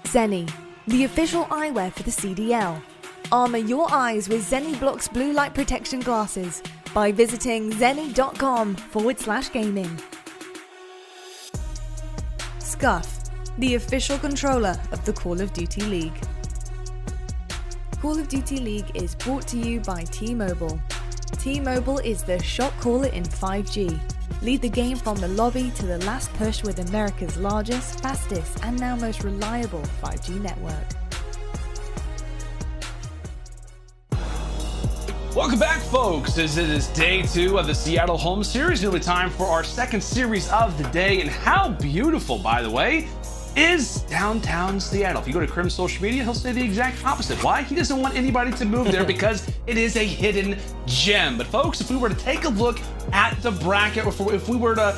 Seany, the official eyewear for the CDL. Armor your eyes with Seany Blocks blue light protection glasses by visiting seany.com/gaming. Scuff, the official controller of the Call of Duty League. Call of Duty League is brought to you by T-Mobile. T-Mobile is the shot caller in 5G. Lead the game from the lobby to the last push with America's largest, fastest, and now most reliable 5G network. Welcome back, folks, as it is day 2 of the Seattle home series. Nearly time for our second series of the day. And how beautiful, by the way, is downtown Seattle. If you go to Crim's social media, he'll say the exact opposite. Why? He doesn't want anybody to move there because it is a hidden gem. But folks, if we were to take a look at the bracket, or if we were to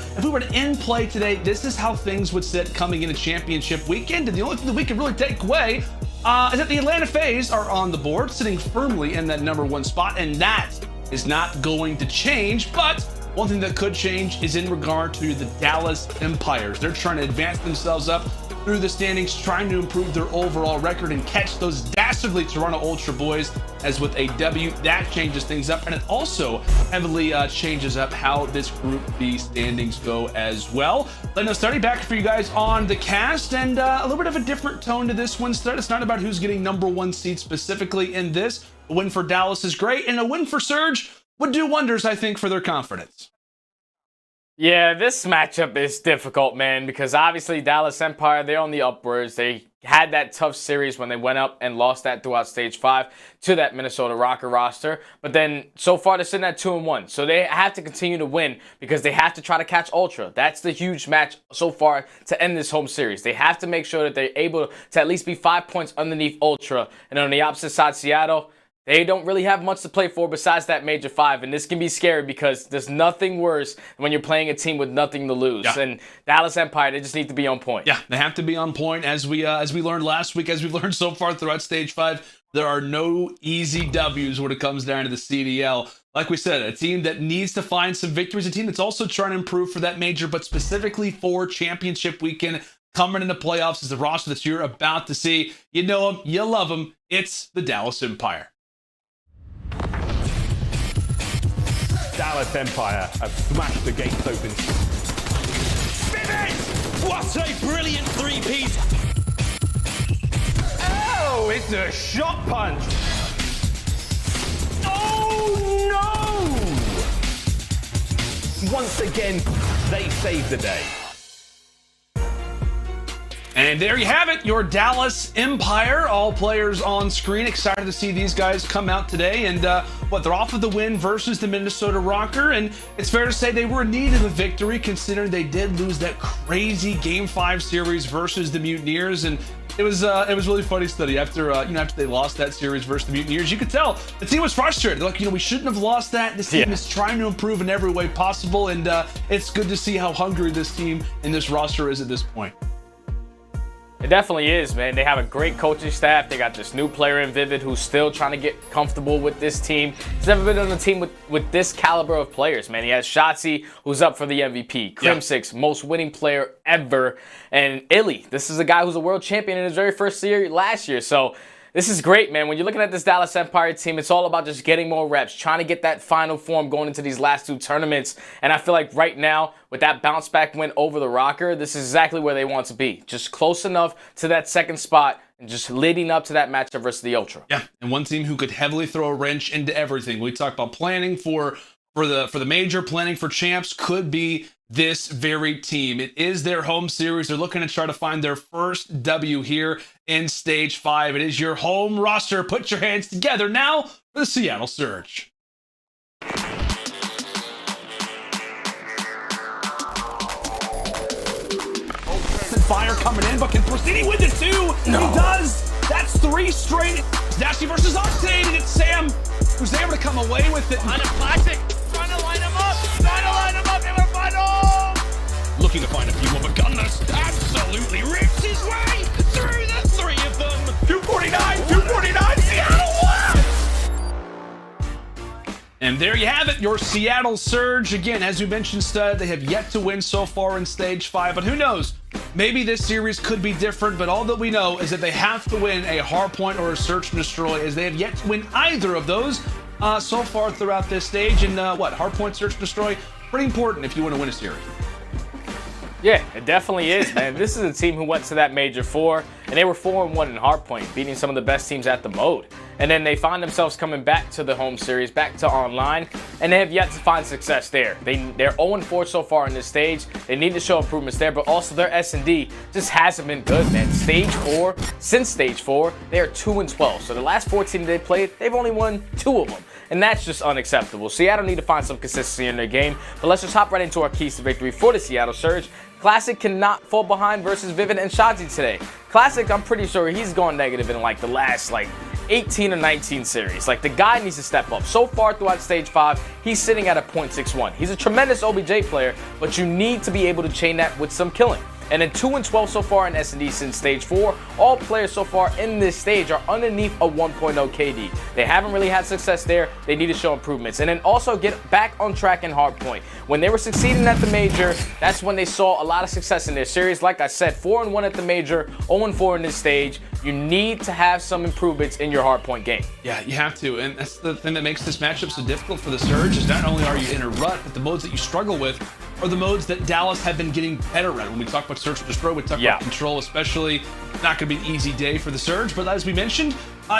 end play today, this is how things would sit coming into championship weekend. And the only thing that we can really take away is that the Atlanta FaZe are on the board, sitting firmly in that #1 spot, and that is not going to change. But one thing that could change is in regard to the Dallas Empires. They're trying to advance themselves up through the standings, trying to improve their overall record and catch those dastardly Toronto Ultra boys, as with a W, that changes things up. And it also heavily changes up how this Group B standings go as well. Let us study back for you guys on the cast, and a little bit of a different tone to this one. It's not about who's getting #1 seed specifically in this. A win for Dallas is great, and a win for Surge would do wonders, I think, for their confidence. Yeah, this matchup is difficult, man, because obviously Dallas Empire, they're on the upwards. They had that tough series when they went up and lost that throughout Stage 5 to that Minnesota Røkkr roster. But then so far they're sitting at 2-1. So they have to continue to win because they have to try to catch Ultra. That's the huge match so far to end this home series. They have to make sure that they're able to at least be 5 points underneath Ultra. And on the opposite side, Seattle, they don't really have much to play for besides that Major 5, and this can be scary because there's nothing worse when you're playing a team with nothing to lose. Yeah. And Dallas Empire, they just need to be on point. Yeah, they have to be on point. As we learned last week, as we've learned so far throughout Stage 5, there are no easy W's when it comes down to the CDL. Like we said, a team that needs to find some victories, a team that's also trying to improve for that major, but specifically for championship weekend. Coming into playoffs is the roster that you're about to see. You know them, you love them. It's the Dallas Empire. Dallas Empire have smashed the gates open. Spivot! What a brilliant three-piece! Oh, it's a shot punch! Oh no! Once again, they saved the day. And there you have it, your Dallas Empire. All players on screen. Excited to see these guys come out today. And they're off of the win versus the Minnesota Røkkr. And it's fair to say they were in need of a victory, considering they did lose that crazy Game 5 series versus the Mutineers. And it was really funny study after they lost that series versus the Mutineers. You could tell the team was frustrated. Like, we shouldn't have lost that. This team is trying to improve in every way possible. And it's good to see how hungry this team and this roster is at this point. It definitely is, man. They have a great coaching staff. They got this new player in Vivid who's still trying to get comfortable with this team. He's never been on a team with this caliber of players, man. He has Shotzzy, who's up for the MVP. Crimsix, most winning player ever. And iLLeY, this is a guy who's a world champion in his very first year last year. So this is great, man. When you're looking at this Dallas Empire team, it's all about just getting more reps, trying to get that final form going into these last 2 tournaments. And I feel like right now, with that bounce back win over the Røkkr, this is exactly where they want to be. Just close enough to that second spot and just leading up to that matchup versus the Ultra. Yeah, and one team who could heavily throw a wrench into everything. We talk about planning for the major, planning for champs, could be this very team. It is their home series. They're looking to try to find their first W here in Stage 5. It is your home roster. Put your hands together now for the Seattle Surge. Fire coming in, but can Prestinni win this too? No. He does. That's 3 straight. Dashy versus Octane, and it's Sam who's able to come away with it. On a classic. Trying to line him up. Trying to line him up in the final. Looking to find a few more, but Gunless absolutely rips his way through the 3 of them. 249, Seattle won! And there you have it, your Seattle Surge. Again, as we mentioned, Stud, they have yet to win so far in Stage 5, but who knows? maybe this series could be different, but all that we know is that they have to win a hardpoint or a search and destroy, as they have yet to win either of those so far throughout this stage. And hardpoint, search and destroy, pretty important if you want to win a series. Yeah, it definitely is, man. This is a team who went to that Major 4, and they were 4-1 in hardpoint, beating some of the best teams at the mode. And then they find themselves coming back to the home series, back to online, and they have yet to find success there. They're 0-4 so far in this stage. They need to show improvements there, but also their S&D just hasn't been good, man. Since stage 4, they are 2-12. So the last 14 they played, they've only won 2 of them. And that's just unacceptable. Seattle need to find some consistency in their game. But let's just hop right into our keys to victory for the Seattle Surge. Classic cannot fall behind versus Vivid and Shotzzy today. Classic, I'm pretty sure he's gone negative in like the last 18 or 19 series. Like, the guy needs to step up. So far throughout stage 5, he's sitting at a .61. He's a tremendous OBJ player, but you need to be able to chain that with some killing. And then 2-12 so far in S&D since stage 4. All players so far in this stage are underneath a 1.0 KD. They haven't really had success there. They need to show improvements. And then also get back on track in hardpoint. When they were succeeding at the Major, that's when they saw a lot of success in their series. Like I said, 4-1 at the Major, 0-4 in this stage. You need to have some improvements in your hardpoint game. Yeah, you have to. And that's the thing that makes this matchup so difficult for the Surge, is not only are you in a rut, but the modes that you struggle with are the modes that Dallas have been getting better at. When we talk about Search and Destroy, we talk about Control especially. Not going to be an easy day for the Surge, but as we mentioned,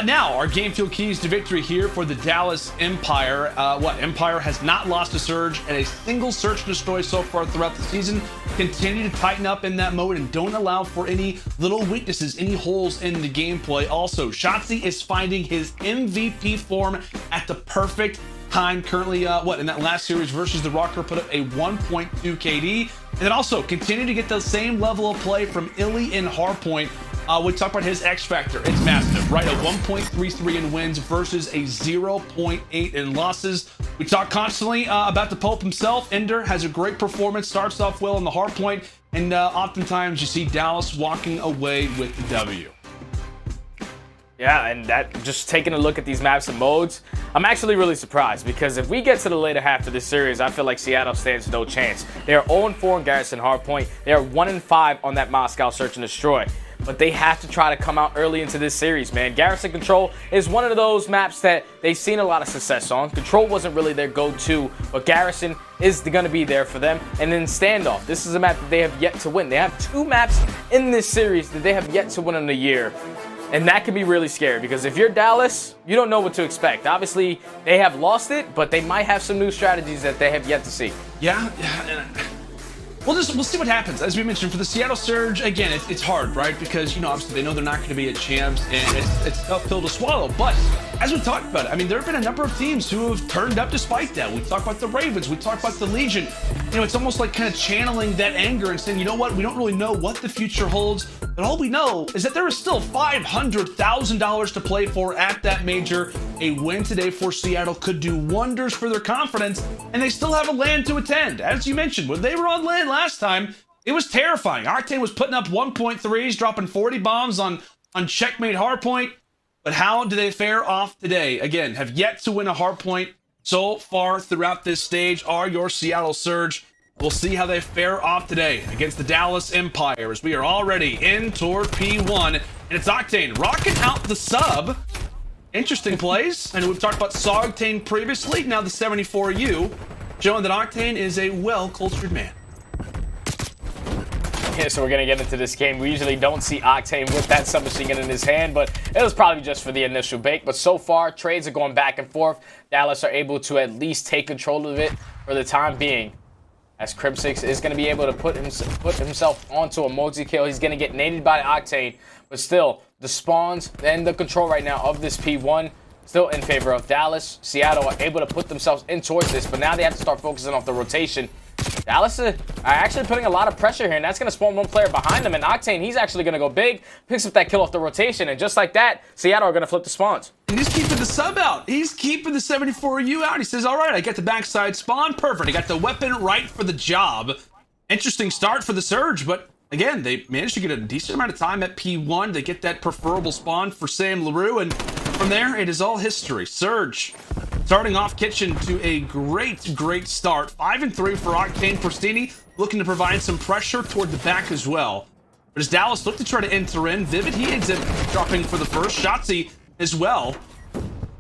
now our game fuel keys to victory here for the Dallas Empire. Empire has not lost a Surge at a single Search and Destroy so far throughout the season. Continue to tighten up in that mode and don't allow for any little weaknesses, any holes in the gameplay. Also, Shotzzy is finding his MVP form at the perfect time currently. In that last series versus the Røkkr, put up a 1.2 KD, and then also continue to get the same level of play from iLLeY in hardpoint. We talk about his X factor. It's massive, right? A 1.33 in wins versus a 0.8 in losses. We talk constantly about the Pope himself. Ender has a great performance, starts off well in the hardpoint, and oftentimes you see Dallas walking away with the W. Yeah, and that, just taking a look at these maps and modes, I'm actually really surprised, because if we get to the later half of this series, I feel like Seattle stands no chance. They are 0-4 in Garrison hardpoint. They are 1-5 on that Moscow Search and Destroy. But they have to try to come out early into this series, man. Garrison Control is one of those maps that they've seen a lot of success on. Control wasn't really their go-to, but Garrison is going to be there for them. And then Standoff. This is a map that they have yet to win. They have 2 maps in this series that they have yet to win in a year. And that can be really scary, because if you're Dallas, you don't know what to expect. Obviously, they have lost it, but they might have some new strategies that they have yet to see. Yeah. We'll see what happens. As we mentioned, for the Seattle Surge, again, it's hard, right? Because, obviously they know they're not going to be at champs, and it's a tough pill to swallow. But as we talked about it, I mean, there have been a number of teams who have turned up despite that. We talk about the Ravens, we talk about the Legion. It's almost like kind of channeling that anger and saying, you know what, we don't really know what the future holds, but all we know is that there is still $500,000 to play for at that Major. A win today for Seattle could do wonders for their confidence, and they still have a LAN to attend. As you mentioned, when they were on LAN last time, it was terrifying. Octane was putting up 1.3s, dropping 40 bombs on checkmate hardpoint. But how do they fare off today? Again, have yet to win a hardpoint so far throughout this stage are your Seattle Surge. We'll see how they fare off today against the Dallas Empire, as we are already in toward P1. And it's Octane rocking out the sub. Interesting plays. And we've talked about Octane previously. Now the 74U, showing that Octane is a well-cultured man. Yeah, so we're going to get into this game. We usually don't see Octane with that submachine gun in his hand, but it was probably just for the initial bake. But so far, trades are going back and forth. Dallas are able to at least take control of it for the time being, as Crimsix is going to be able to put himself onto a multi-kill. He's going to get naded by Octane, but still, the spawns and the control right now of this P1 still in favor of Dallas. Seattle are able to put themselves in towards this, but now they have to start focusing off the rotation. Dallas are actually putting a lot of pressure here, and that's going to spawn one player behind them. And Octane, he's actually going to go big, picks up that kill off the rotation, and just like that, Seattle are going to flip the spawns. And he's keeping the sub out. He's keeping the 74U out. He says, all right, I got the backside spawn. Perfect. I got the weapon right for the job. Interesting start for the Surge, but again, they managed to get a decent amount of time at P1 to get that preferable spawn for Sam LaRue, and from there, it is all history. Surge starting off Kitchen to a great start. 5-3 for Octane. Prestinni looking to provide some pressure toward the back as well. But as Dallas look to try to enter in, Vivid, he ends up dropping for the first. Shotzzy as well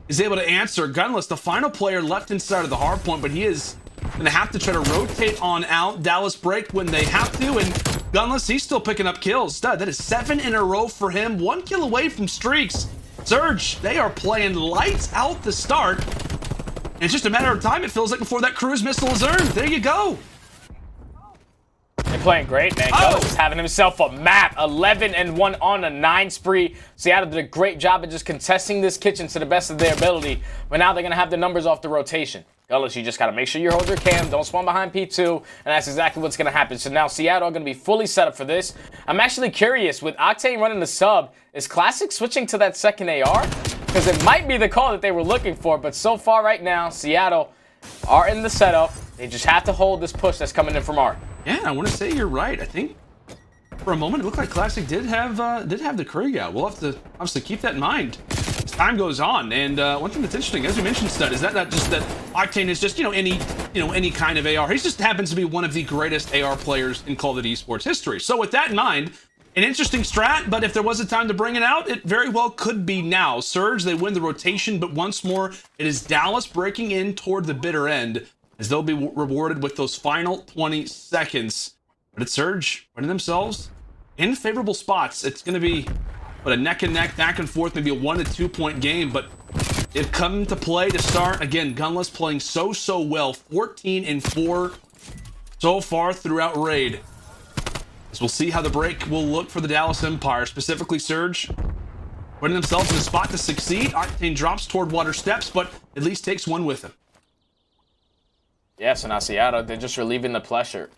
is able to answer. Gunless, the final player left inside of the hard point, but he is going to have to try to rotate on out. Dallas break when they have to, and Gunless, he's still picking up kills. Stud, that is 7 in a row for him. 1 kill away from streaks. Surge, they are playing lights out the start. And it's just a matter of time, it feels like, before that cruise missile is earned. There you go. They're playing great, man. Gunless is having himself a map. 11-1 on a 9 spree. Seattle did a great job of just contesting this kitchen to the best of their ability. But now they're going to have the numbers off the rotation. Gunless, you just got to make sure you hold your cam. Don't spawn behind P2. And that's exactly what's going to happen. So now Seattle are going to be fully set up for this. I'm actually curious. With Octane running the sub, is Classic switching to that second AR? Because it might be the call that they were looking for. But so far right now, Seattle are in the setup. They just have to hold this push that's coming in from Arc. Yeah, I want to say you're right. I think for a moment it looked like Classic did have the Krieg out. We'll have to obviously keep that in mind as time goes on. And one thing that's interesting, as we mentioned, Stud, is that not just that Octane is just any kind of AR. He just happens to be one of the greatest AR players in Call of Duty esports history. So with that in mind, an interesting strat, but if there was a time to bring it out, it very well could be now. Surge, they win the rotation, but once more, it is Dallas breaking in toward the bitter end, as they'll be rewarded with those final 20 seconds. But it's Surge putting themselves in favorable spots. It's going to be a neck and neck, back and forth, maybe a 1 to 2 point game, but they've come to play to start. Again, Gunless playing so well, 14-4 so far throughout Raid. As we'll see how the break will look for the Dallas Empire, specifically Surge putting themselves in a spot to succeed. Octane drops toward water steps, but at least takes one with him. Yeah, so now Seattle, they're just relieving the pressure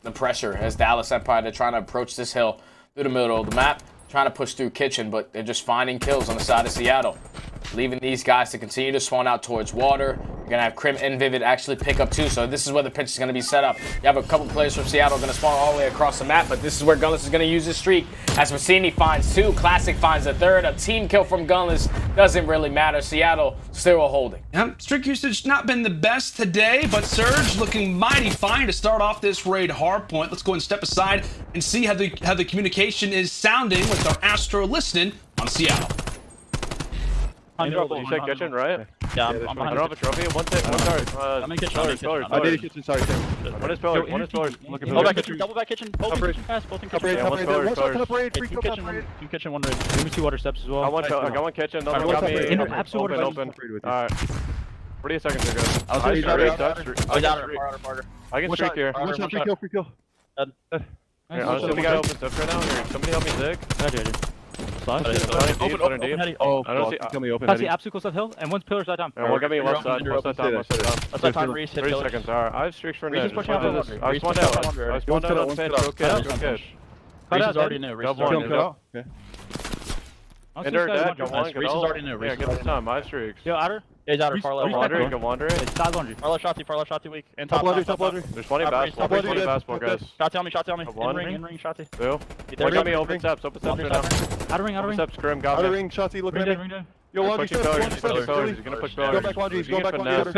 as Dallas Empire, they're trying to approach this hill through the middle of the map, trying to push through kitchen, but they're just finding kills on the side of Seattle, leaving these guys to continue to spawn out towards water. You're going to have Crim and Vivid actually pick up too, so this is where the pitch is going to be set up. You have a couple players from Seattle going to spawn all the way across the map, but this is where Gunless is going to use his streak, as Seany finds 2, Classic finds a 3rd, a team kill from Gunless, doesn't really matter. Seattle still holding. Yep, streak usage not been the best today, but Surge looking mighty fine to start off this raid hardpoint. Let's go and step aside and see how the communication is sounding with our Astro listening on Seattle. You said kitchen, right? Yeah, I don't have a trophy. One start. I'm in kitchen. I need a kitchen, sorry. One is pillars. Double back kitchen, both in kitchen fast, both in kitchen. Two kitchen, 1 raid. Give me 2 water steps as well. I got 1 kitchen, don't got me open. Alright. 40 seconds here, guys. I can streak here. Free kill. Honestly, we got open steps right now. Somebody help me zig. Oh, I don't see. kill me open. I see absolute close up hill, and 1's pillar side down. One got me left side, left side down. Left side time, Reese, hit 30 seconds, alright. I have streaks for Reese is pushing out. I spawned out on Fan, go catch. Reese is already new. Reese is already new. Ender, dead, go on, Reese is already new. Yeah, get this time, I have streaks. Yo, outer. Yeah, outer, far left. Go wandering. It's side laundry. Far left Shotzzy weak. And top laundry. There's 20 basketball, guys. Shotzzy on me. In ring, Shotzzy. Two. One got me open steps right now. Outer ring. Steps, Grim, got me. Outer ring, Shotzzy, look at me. Yo, He's pushing pillars, he's gonna push pillars. Go back laundry, go back laundry.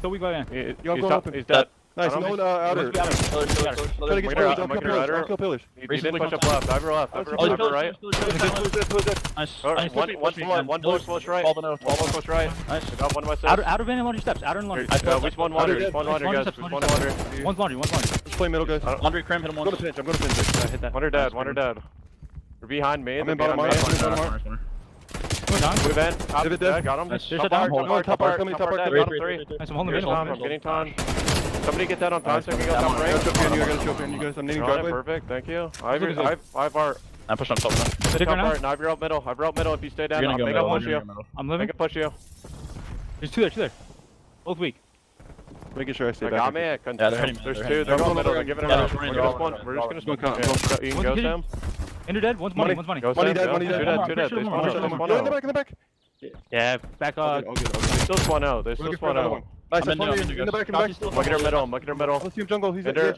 So we go in. He's dead. Nice, no outer. Try to get pillars, don't kill pillars. He didn't push up left, I've left, right. Nice. One blow push right. 12 push right. Nice. Got one of my steps. Outer van and laundry steps. Outer and laundry. We spawn laundry, guys. One's laundry. Just play middle, guys. Laundry, Crim, hit him once. I'm gonna pinch. Hit that. One are dead. They're behind me. I'm in bottom right. Move in. Top dead. Got him. Top art. Got him 3. Nice, I'm holding the middle. I'm getting ton. Somebody get that on time so I can go top right. You guys, I'm needing driveway. Perfect, thank you. I have art. I'm pushing on top now. Top art, now you're out middle. I've out middle. If you stay down, I'll make a push you. I'm living. Make a push you. There's 2 there. Both weak. Making sure I stay I back. got me. There's 2. They're going middle. They're giving it up. We're just gonna spawn. You can go Sam. Ender dead. One's money. Go Sam. 2 dead. They spawn out. In the back. Yeah, back They still spawn out. Nice, in the back. Look at her middle. Let's see jungle. He's Ender.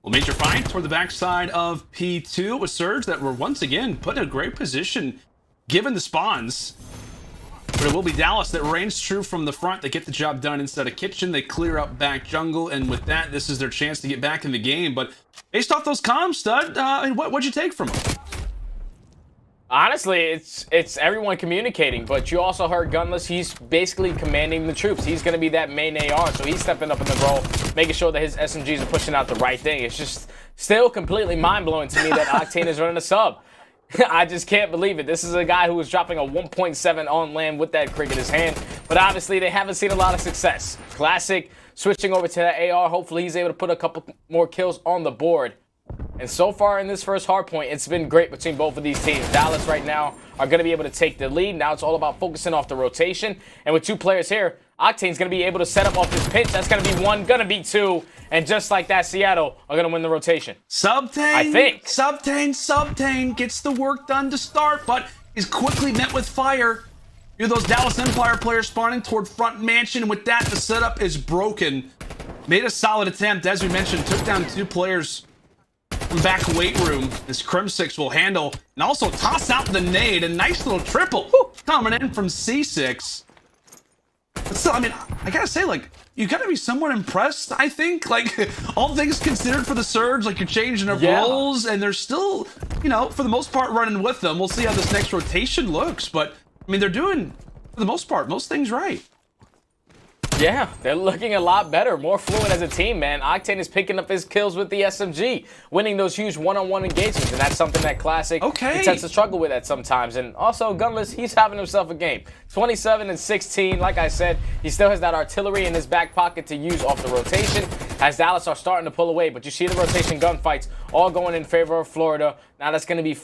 Well, major fight toward the backside of P2 with Surge that were once again put in a great position given the spawns. But it will be Dallas that reigns true from the front. They get the job done instead of Kitchen. They clear up back jungle, and with that, this is their chance to get back in the game. But based off those comms, Stud, what'd you take from them? Honestly, it's everyone communicating, but you also heard Gunless. He's basically commanding the troops. He's going to be that main AR, so he's stepping up in the role, making sure that his SMGs are pushing out the right thing. It's just still completely mind-blowing to me that Octane is running a sub. I just can't believe it. This is a guy who was dropping a 1.7 on land with that Krig in his hand, but obviously they haven't seen a lot of success. Classic, switching over to that AR. Hopefully he's able to put a couple more kills on the board. And so far in this first hardpoint, it's been great between both of these teams. Dallas right now are going to be able to take the lead. Now it's all about focusing off the rotation. And with two players here, Octane's going to be able to set up off this pinch. That's going to be one, going to be two. And just like that, Seattle are going to win the rotation. Subtane, I think. Subtane gets the work done to start, but is quickly met with fire. Here those Dallas Empire players spawning toward front mansion. And with that, the setup is broken. Made a solid attempt, as we mentioned, took down two players from back weight room. This Crimsix will handle and also toss out the nade. A nice little triple coming in from C6. But still, I mean, I gotta say, like, you gotta be somewhat impressed, I think. Like, all things considered for the Surge, like, you're changing their roles, and they're still, you know, for the most part, running with them. We'll see how this next rotation looks, but, I mean, they're doing, for the most part, most things right. Yeah, they're looking a lot better, more fluent as a team, man. Octane is picking up his kills with the SMG, winning those huge one-on-one engagements, and that's something that Classic he tends to struggle with at sometimes. And also, Gunless, he's having himself a game. 27 and 16, like I said, he still has that artillery in his back pocket to use off the rotation, as Dallas are starting to pull away. But you see the rotation gunfights all going in favor of Florida. Now that's going to be...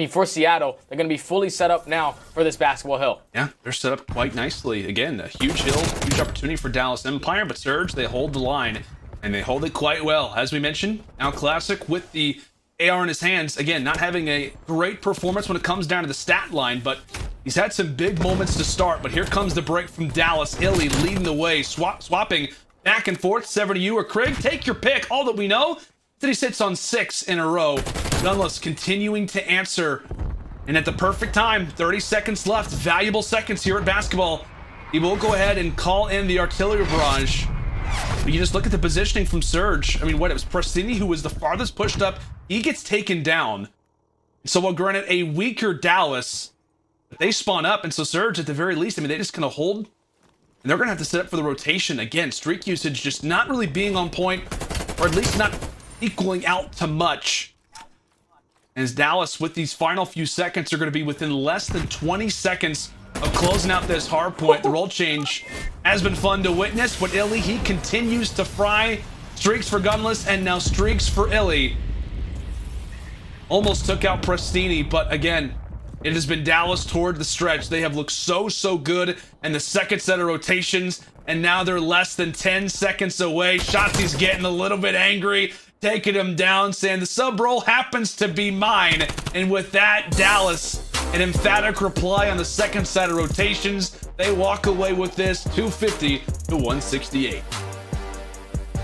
for Seattle, they're going to be fully set up now for this basketball hill. Yeah, they're set up quite nicely. Again, a huge hill, huge opportunity for Dallas Empire, but Surge, they hold the line, and they hold it quite well. As we mentioned, now Classic with the AR in his hands, again, not having a great performance when it comes down to the stat line, but he's had some big moments to start. But here comes the break from Dallas. iLLeY leading the way, swapping back and forth. Sever to you or Krig, take your pick. All that we know that he sits on 6 in a row. Gunless continuing to answer. And at the perfect time, 30 seconds left, valuable seconds here at basketball. He will go ahead and call in the artillery barrage. But you just look at the positioning from Surge. I mean, what, it was Prestinni who was the farthest pushed up. He gets taken down. So while granted a weaker Dallas, they spawn up, and so Surge at the very least, I mean, they just kind of hold. And they're going to have to set up for the rotation. Again, streak usage just not really being on point, or at least not equaling out to much. As Dallas, with these final few seconds, are going to be within less than 20 seconds of closing out this hard point. The role change has been fun to witness, but iLLeY, he continues to fry. Streaks for Gunless, and now streaks for iLLeY. Almost took out Prestinni, but again, it has been Dallas toward the stretch. They have looked so good in the second set of rotations, and now they're less than 10 seconds away. Shotzzy's getting a little bit angry, taking him down, saying the sub roll happens to be mine. And with that, Dallas, an emphatic reply on the second set of rotations. They walk away with this 250 to 168.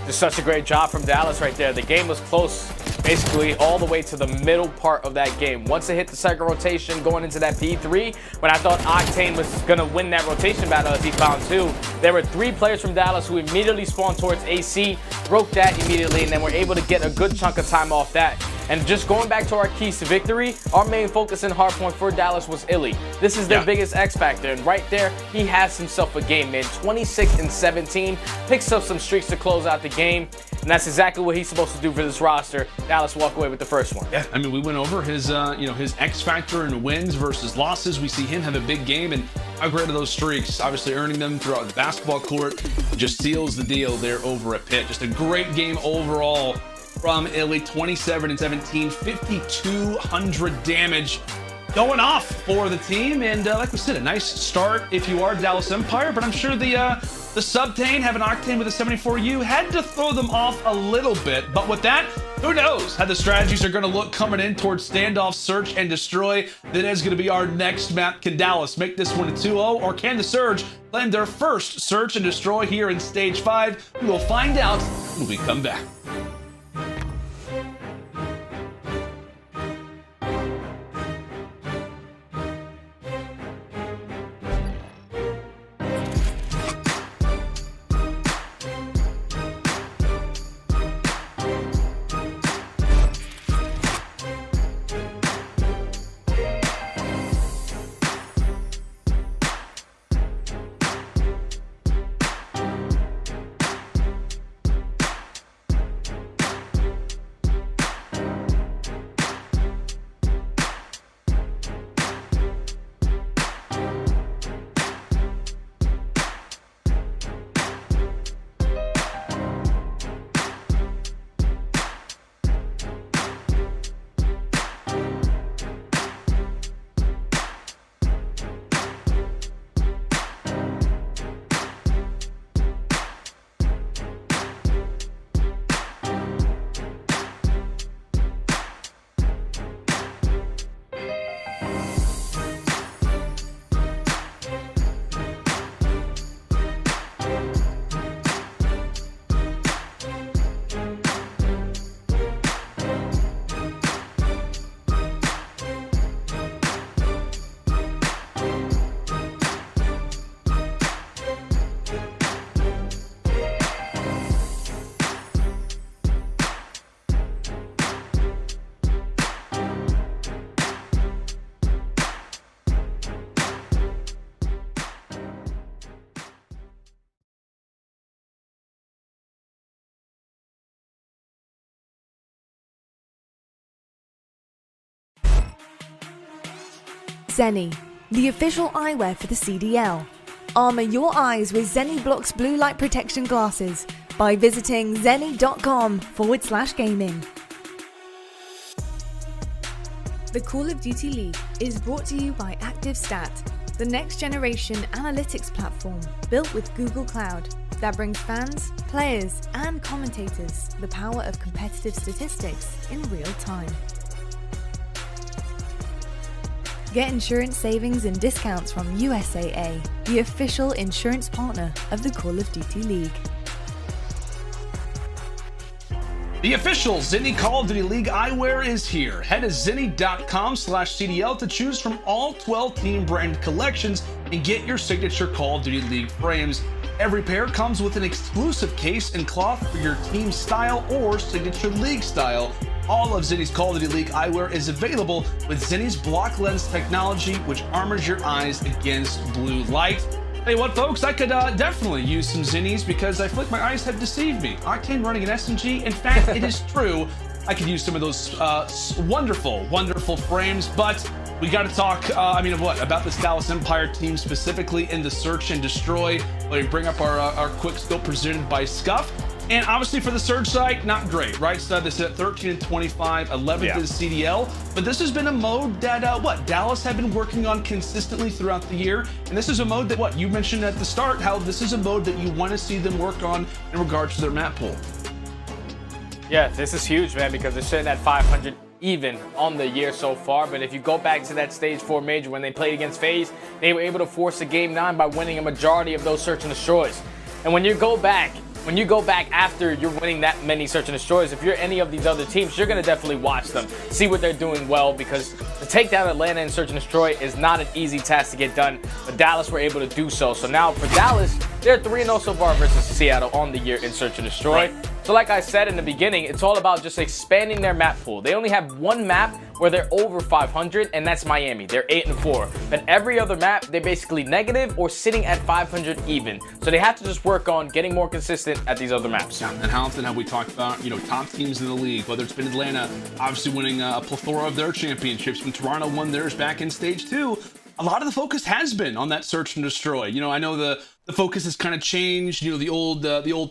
Just such a great job from Dallas right there. The game was close basically all the way to the middle part of that game. Once it hit the second rotation going into that P3, when I thought Octane was going to win that rotation battle as he found two, there were 3 players from Dallas who immediately spawned towards AC, broke that immediately, and then were able to get a good chunk of time off that. And just going back to our keys to victory, our main focus in hardpoint for Dallas was iLLeY. This is their biggest X factor, and right there, he has himself a game, man. 26 and 17, picks up some streaks to close out the game, and that's exactly what he's supposed to do for this roster. Dallas walk away with the first one. Yeah, I mean, we went over his, his X factor in wins versus losses. We see him have a big game, and how great are those streaks? Obviously earning them throughout the basketball court. Just seals the deal there over at Pitt. Just a great game overall from iLLeY. 27 and 17, 5,200 damage going off for the team. And like we said, a nice start if you are Dallas Empire, but I'm sure the Subtane having Octane with a 74U had to throw them off a little bit. But with that, who knows how the strategies are going to look coming in towards Standoff, Search, and Destroy. That is going to be our next map. Can Dallas make this one a 2-0, or can the Surge land their first Search and Destroy here in Stage 5? We will find out when we come back. Seany, the official eyewear for the CDL. Armor your eyes with Seany Blocks blue light protection glasses by visiting seany.com/gaming. The Call of Duty League is brought to you by ActiveStat, the next generation analytics platform built with Google Cloud that brings fans, players, and commentators the power of competitive statistics in real time. Get insurance savings and discounts from USAA, the official insurance partner of the Call of Duty League. The official Seany Call of Duty League eyewear is here. Head to seany.com/CDL to choose from all 12 team brand collections and get your signature Call of Duty League frames. Every pair comes with an exclusive case and cloth for your team style or signature league style. All of Seany's Call of Duty League eyewear is available with Seany's block lens technology, which armors your eyes against blue light. Tell you what, folks, I could definitely use some Seany's because I feel like my eyes have deceived me. Octane running an S&G. In fact, it is true. I could use some of those wonderful, wonderful frames, but we got to talk, about this Dallas Empire team specifically in the Search and Destroy. Let me bring up our quick scope presented by Scump. And obviously for the Surge side, not great, right? So they sit at 13 and 25, 11th in the CDL. But this has been a mode that, Dallas have been working on consistently throughout the year. And this is a mode that, you mentioned at the start, how this is a mode that you want to see them work on in regards to their map pool. Yeah, this is huge, man, because they're sitting at 500 even on the year so far. But if you go back to that Stage 4 Major when they played against FaZe, they were able to force a Game 9 by winning a majority of those Search and Destroys. And when you go back after you're winning that many Search and Destroys, if you're any of these other teams, you're going to definitely watch them, see what they're doing well, because to take down Atlanta and Search and Destroy is not an easy task to get done, but Dallas were able to do so. So now for Dallas, they're 3-0 so far versus Seattle on the year in Search and Destroy. So like I said in the beginning, it's all about just expanding their map pool. They only have one map where they're over 500, and that's Miami. They're 8-4. But every other map, they're basically negative or sitting at 500 even. So they have to just work on getting more consistent at these other maps. Yeah, and how often have we talked about, top teams in the league, whether it's been Atlanta, obviously winning a plethora of their championships, when Toronto won theirs back in Stage 2. A lot of the focus has been on that Search and Destroy. I know the focus has kind of changed. The old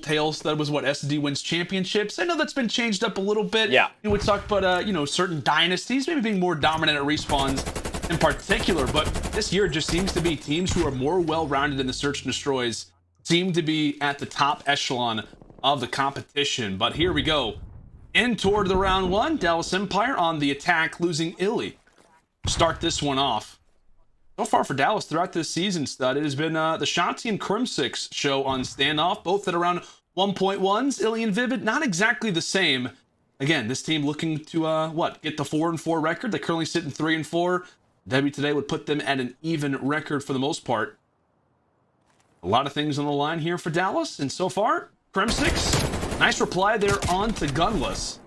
tales that was what S&D wins championships. I know that's been changed up a little bit. Yeah. We talked about certain dynasties maybe being more dominant at respawns in particular, but this year just seems to be teams who are more well-rounded in the Search and Destroys seem to be at the top echelon of the competition. But here we go. In toward the round one, Dallas Empire on the attack, losing iLLeY. Start this one off. So far for Dallas throughout this season, Stud, it has been the Shotzzy and Crimsix show on Standoff, both at around 1.1s. iLLeY and Vivid, not exactly the same. Again, this team looking to, get the 4-4 record. They currently sit in 3-4. W today would put them at an even record for the most part. A lot of things on the line here for Dallas, and so far, Crimsix, nice reply there on to Gunless.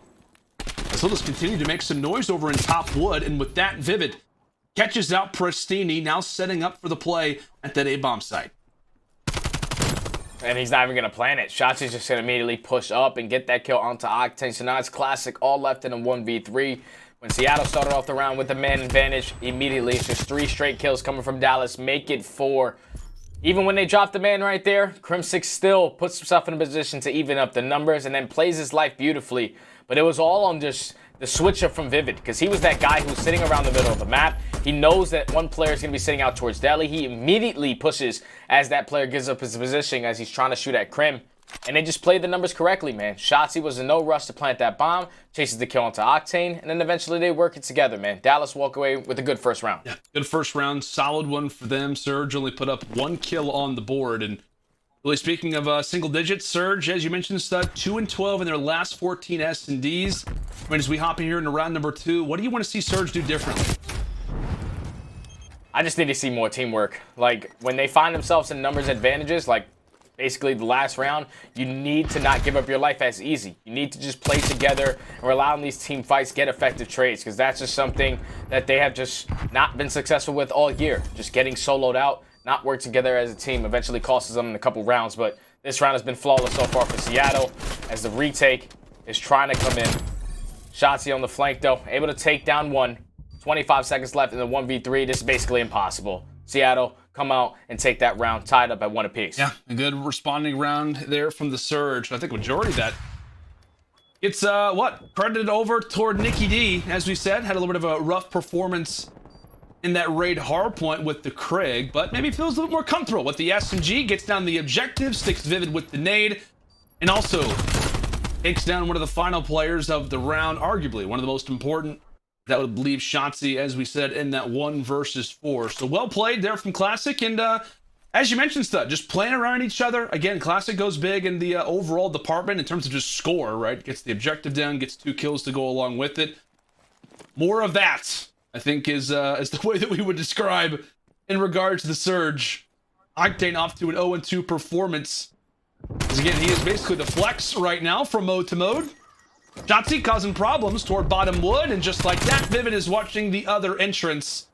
So let's continue to make some noise over in top wood, and with that, Vivid catches out Prestinni, now setting up for the play at that A-bomb site. And he's not even going to plan it. Shotzzy's just going to immediately push up and get that kill onto Octane. So now it's classic, all left in a 1v3. When Seattle started off the round with the man advantage, immediately it's just 3 straight kills coming from Dallas. Make it 4. Even when they drop the man right there, Crimsix still puts himself in a position to even up the numbers and then plays his life beautifully. But it was all on just the switch up from Vivid, because he was that guy who's sitting around the middle of the map. He knows that one player is going to be sitting out towards Deli. He immediately pushes as that player gives up his position as he's trying to shoot at Crim. And they just played the numbers correctly, man. Shotzzy was in no rush to plant that bomb, chases the kill onto Octane, and then eventually they work it together, man. Dallas walk away with a good first round. Yeah, good first round, solid one for them. Surge only put up 1 kill on the board, and really speaking of single digits, Surge, as you mentioned, Stud, 2-12 in their last 14 S&Ds. I mean, as we hop in here into round number 2, what do you want to see Surge do differently? I just need to see more teamwork. Like, when they find themselves in numbers advantages, like basically the last round, you need to not give up your life as easy. You need to just play together and rely on these team fights, get effective trades, because that's just something that they have just not been successful with all year. Just getting soloed out, not work together as a team eventually costs them in a couple rounds, but this round has been flawless so far for Seattle as the retake is trying to come in. Shotzzy on the flank though, able to take down one. 25 seconds left in the 1v3. This is basically impossible. Seattle, come out and take that round, tied up at 1 apiece. Yeah, a good responding round there from the Surge. I think majority of that, it's credited over toward Nicky D, as we said. Had a little bit of a rough performance in that raid hardpoint with the Krig, but maybe feels a little bit more comfortable with the SMG, gets down the objective, sticks Vivid with the nade, and also takes down one of the final players of the round, arguably one of the most important. That would leave Shotzzy, as we said, in that 1 versus 4. So well played there from Classic, and as you mentioned, Stud, just playing around each other. Again, Classic goes big in the overall department in terms of just score, right? Gets the objective down, gets 2 kills to go along with it. More of that, I think, is the way that we would describe in regards to the Surge. Octane off to an 0-2 performance. Because again, he is basically the flex right now from mode to mode. Shotzzy causing problems toward bottom wood, and just like that, Vivid is watching the other entrance.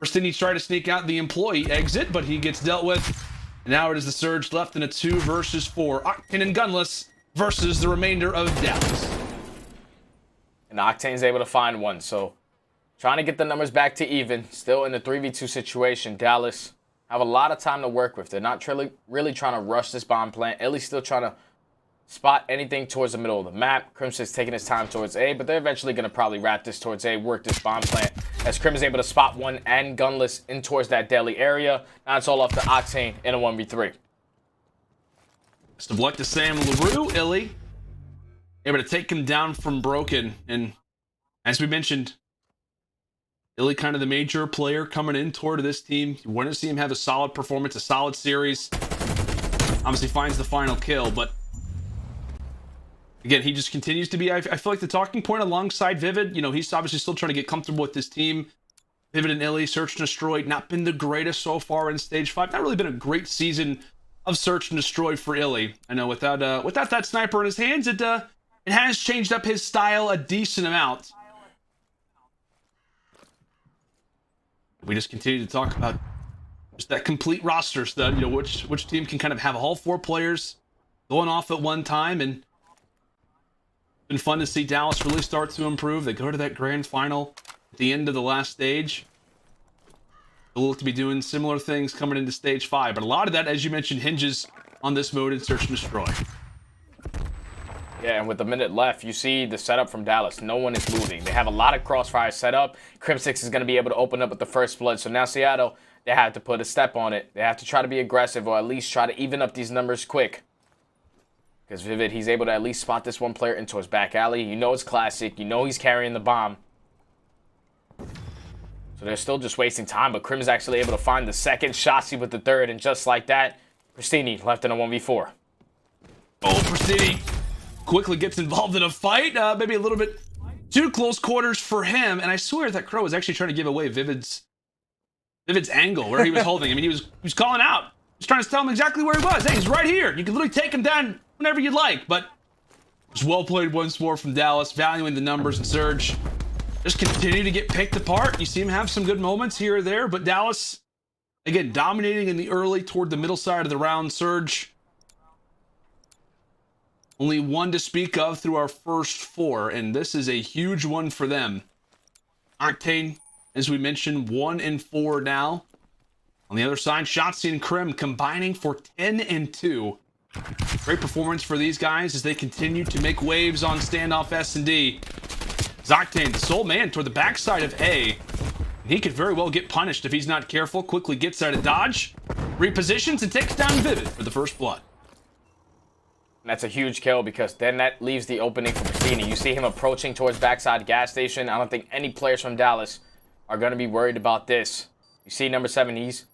Prestinni trying to sneak out the employee exit, but he gets dealt with. And now it is the Surge left in a 2 versus 4. Octane and Gunless versus the remainder of Dallas. And Octane's able to find one, so trying to get the numbers back to even. Still in the 3v2 situation. Dallas have a lot of time to work with. They're not really trying to rush this bomb plant. iLLeY's still trying to spot anything towards the middle of the map. Crimsix taking his time towards A, but they're eventually going to probably wrap this towards A, work this bomb plant, as Crim is able to spot one and Gunless in towards that deli area. Now it's all up to Octane in a 1v3. Best of luck to Sam LaRue. iLLeY able to take him down from Broken, and as we mentioned, iLLeY kind of the major player coming in toward this team. You want to see him have a solid performance, a solid series. Obviously finds the final kill, but again, he just continues to be, I feel like, the talking point alongside Vivid. You know, he's obviously still trying to get comfortable with this team. Vivid and iLLeY, Search and Destroy, not been the greatest so far in Stage 5. Not really been a great season of Search and Destroy for iLLeY. I know without that sniper in his hands, it has changed up his style a decent amount. We just continue to talk about just that complete roster stud. You know, which team can kind of have all 4 players going off at one time, and it's been fun to see Dallas really start to improve. They go to that grand final at the end of the last stage. They'll look to be doing similar things coming into Stage 5, but a lot of that, as you mentioned, hinges on this mode in Search and Destroy. Yeah, and with a minute left, you see the setup from Dallas. No one is moving. They have a lot of crossfire set up. Crimsix is going to be able to open up with the first blood. So now Seattle, they have to put a step on it. They have to try to be aggressive, or at least try to even up these numbers quick. Because Vivid, he's able to at least spot this one player into his back alley. You know it's Classic. You know he's carrying the bomb. So they're still just wasting time. But Crim is actually able to find the second. Shotzzy with the third. And just like that, Prestinni left in a 1v4. Oh, Prestinni quickly gets involved in a fight. Maybe a little bit too close quarters for him. And I swear that Crow was actually trying to give away Vivid's angle where he was holding him. And he was calling out. He was trying to tell him exactly where he was. Hey, he's right here. You can literally take him down whenever you'd like. But just well played once more from Dallas, valuing the numbers and Surge. Just continue to get picked apart. You see him have some good moments here or there, but Dallas, again, dominating in the early toward the middle side of the round. Surge, only 1 to speak of through our first 4, and this is a huge one for them. Octane, as we mentioned, 1 and 4 now. On the other side, Shotzzy and Crim combining for 10 and 2. Great performance for these guys as they continue to make waves on Standoff S&D. Octane, the sole man toward the backside of A. And he could very well get punished if he's not careful. Quickly gets out of dodge, repositions, and takes down Vivid for the first blood. And that's a huge kill, because then that leaves the opening for Prestinni. You see him approaching towards backside gas station. I don't think any players from Dallas are going to be worried about this. You see number 7, he's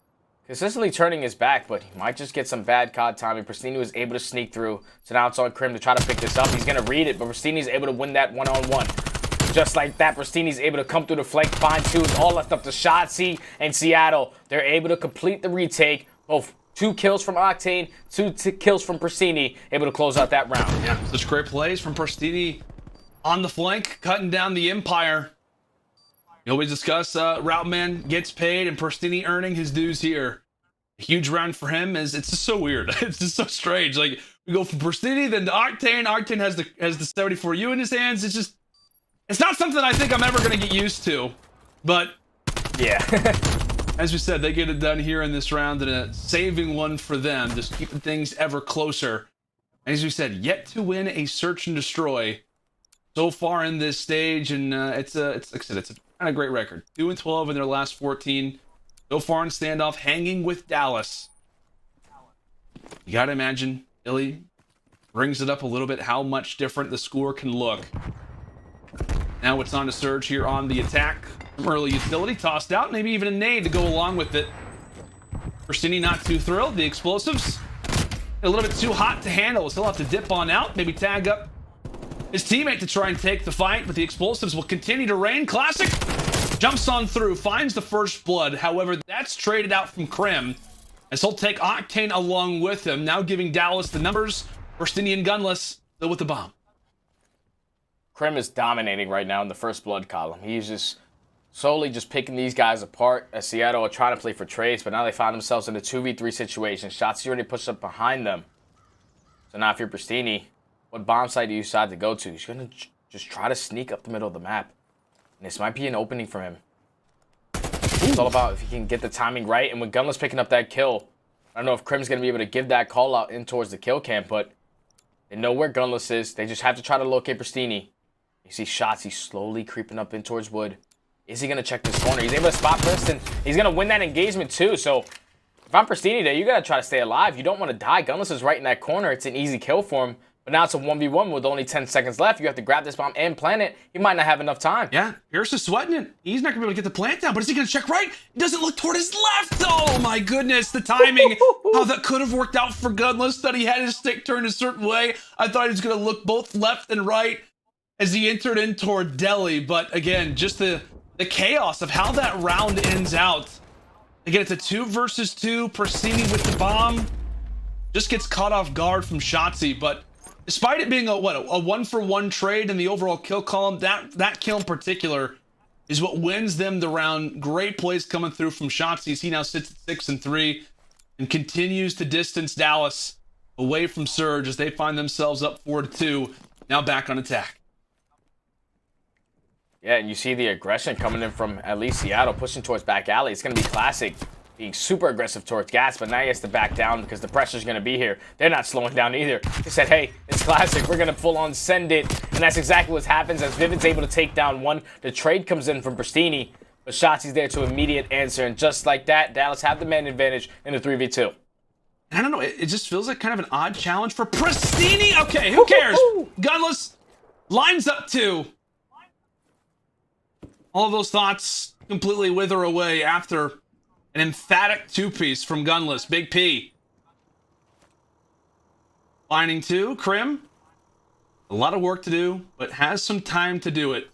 consistently turning his back, but he might just get some bad COD timing. Prestinni was able to sneak through, so now it's on Crim to try to pick this up. He's going to read it, but Prestinni's able to win that one-on-one. Just like that, Prestinni's able to come through the flank, find 2. It's all left up to Shotzzy and Seattle. They're able to complete the retake. Both 2 kills from Octane, 2 kills from Prestinni, able to close out that round. Yeah, such great plays from Prestinni on the flank, cutting down the Empire. You always discuss Route Man gets paid, and Prestinni earning his dues here. A huge round for him, as it's just so weird. It's just so strange. Like, we go from Prestinni, then to Octane. Octane has the 74U in his hands. It's not something I think I'm ever going to get used to. But yeah. as we said, they get it done here in this round, and a saving one for them, just keeping things ever closer. As we said, yet to win a search and destroy so far in this stage, and it's like I said, it's a kind of great record. 2-12 in their last 14 so far in standoff, hanging with Dallas. You gotta imagine iLLeY brings it up a little bit how much different the score can look. Now it's on to Surge here on the attack. Some early utility tossed out, maybe even a nade to go along with it. Prestinni not too thrilled. The explosives a little bit too hot to handle. He'll have to dip on out, maybe tag up his teammate to try and take the fight, but the explosives will continue to rain. Classic jumps on through, finds the first blood. However, that's traded out from Crim, as he'll take Octane along with him, now giving Dallas the numbers. Prestinni and Gunless still with the bomb. Crim is dominating right now in the first blood column. He's just slowly just picking these guys apart, as Seattle are trying to play for trades, but now they find themselves in a 2v3 situation. Shotzzy already pushed up behind them. So now if you're Prestinni, what bomb site do you decide to go to? He's going to just try to sneak up the middle of the map. And this might be an opening for him. It's all about if he can get the timing right. And with Gunless picking up that kill, I don't know if Crim's going to be able to give that call out in towards the kill cam, but they know where Gunless is. They just have to try to locate Prestinni. You see Shotzzy slowly creeping up in towards wood. Is he going to check this corner? He's able to spot Preston. He's going to win that engagement too. So if I'm Prestinni there, you got to try to stay alive. You don't want to die. Gunless is right in that corner. It's an easy kill for him. But now it's a 1v1 with only 10 seconds left. You have to grab this bomb and plant it. He might not have enough time. Yeah, Pierce is sweating it. He's not going to be able to get the plant down, but is he going to check right? He doesn't look toward his left. Oh my goodness, the timing. How that could have worked out for Gunless, that he had his stick turned a certain way. I thought he was going to look both left and right as he entered in toward Delhi. But again, just the chaos of how that round ends out. Again, it's a 2 versus 2. Prestinni with the bomb just gets caught off guard from Shotzzy, but despite it being a 1-for-1 trade in the overall kill column, that kill in particular is what wins them the round. Great plays coming through from Shotzzy. He now sits at 6-3 and continues to distance Dallas away from Surge as they find themselves up 4-2. Now back on attack. Yeah, and you see the aggression coming in from at least Seattle, pushing towards back alley. It's going to be Classic being super aggressive towards Gas, but now he has to back down because the pressure's going to be here. They're not slowing down either. They said, hey, it's Classic. We're going to full on send it. And that's exactly what happens as Vivid's able to take down one. The trade comes in from Prestinni, but Shotzzy's there to immediate answer. And just like that, Dallas have the man advantage in the 3v2. I don't know. It just feels like kind of an odd challenge for Prestinni. Okay, who cares? Gunless lines up 2. All of those thoughts completely wither away after an emphatic 2-piece from Gunless. Big P. Lining 2, Crim. A lot of work to do, but has some time to do it.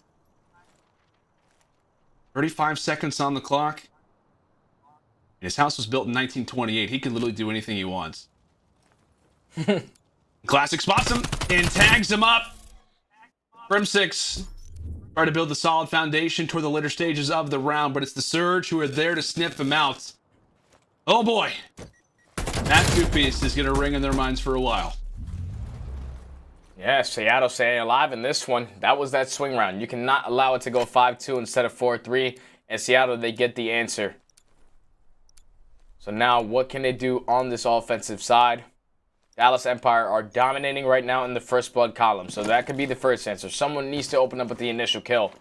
35 seconds on the clock. His house was built in 1928. He can literally do anything he wants. Classic spots him and tags him up. Crimsix try to build the solid foundation toward the later stages of the round, but it's the Surge who are there to sniff him out. Oh boy. That 2-piece is going to ring in their minds for a while. Yeah, Seattle staying alive in this one. That was that swing round. You cannot allow it to go 5-2 instead of 4-3. And Seattle, they get the answer. So now what can they do on this offensive side? Dallas Empire are dominating right now in the first blood column. So that could be the first answer. Someone needs to open up with the initial kill.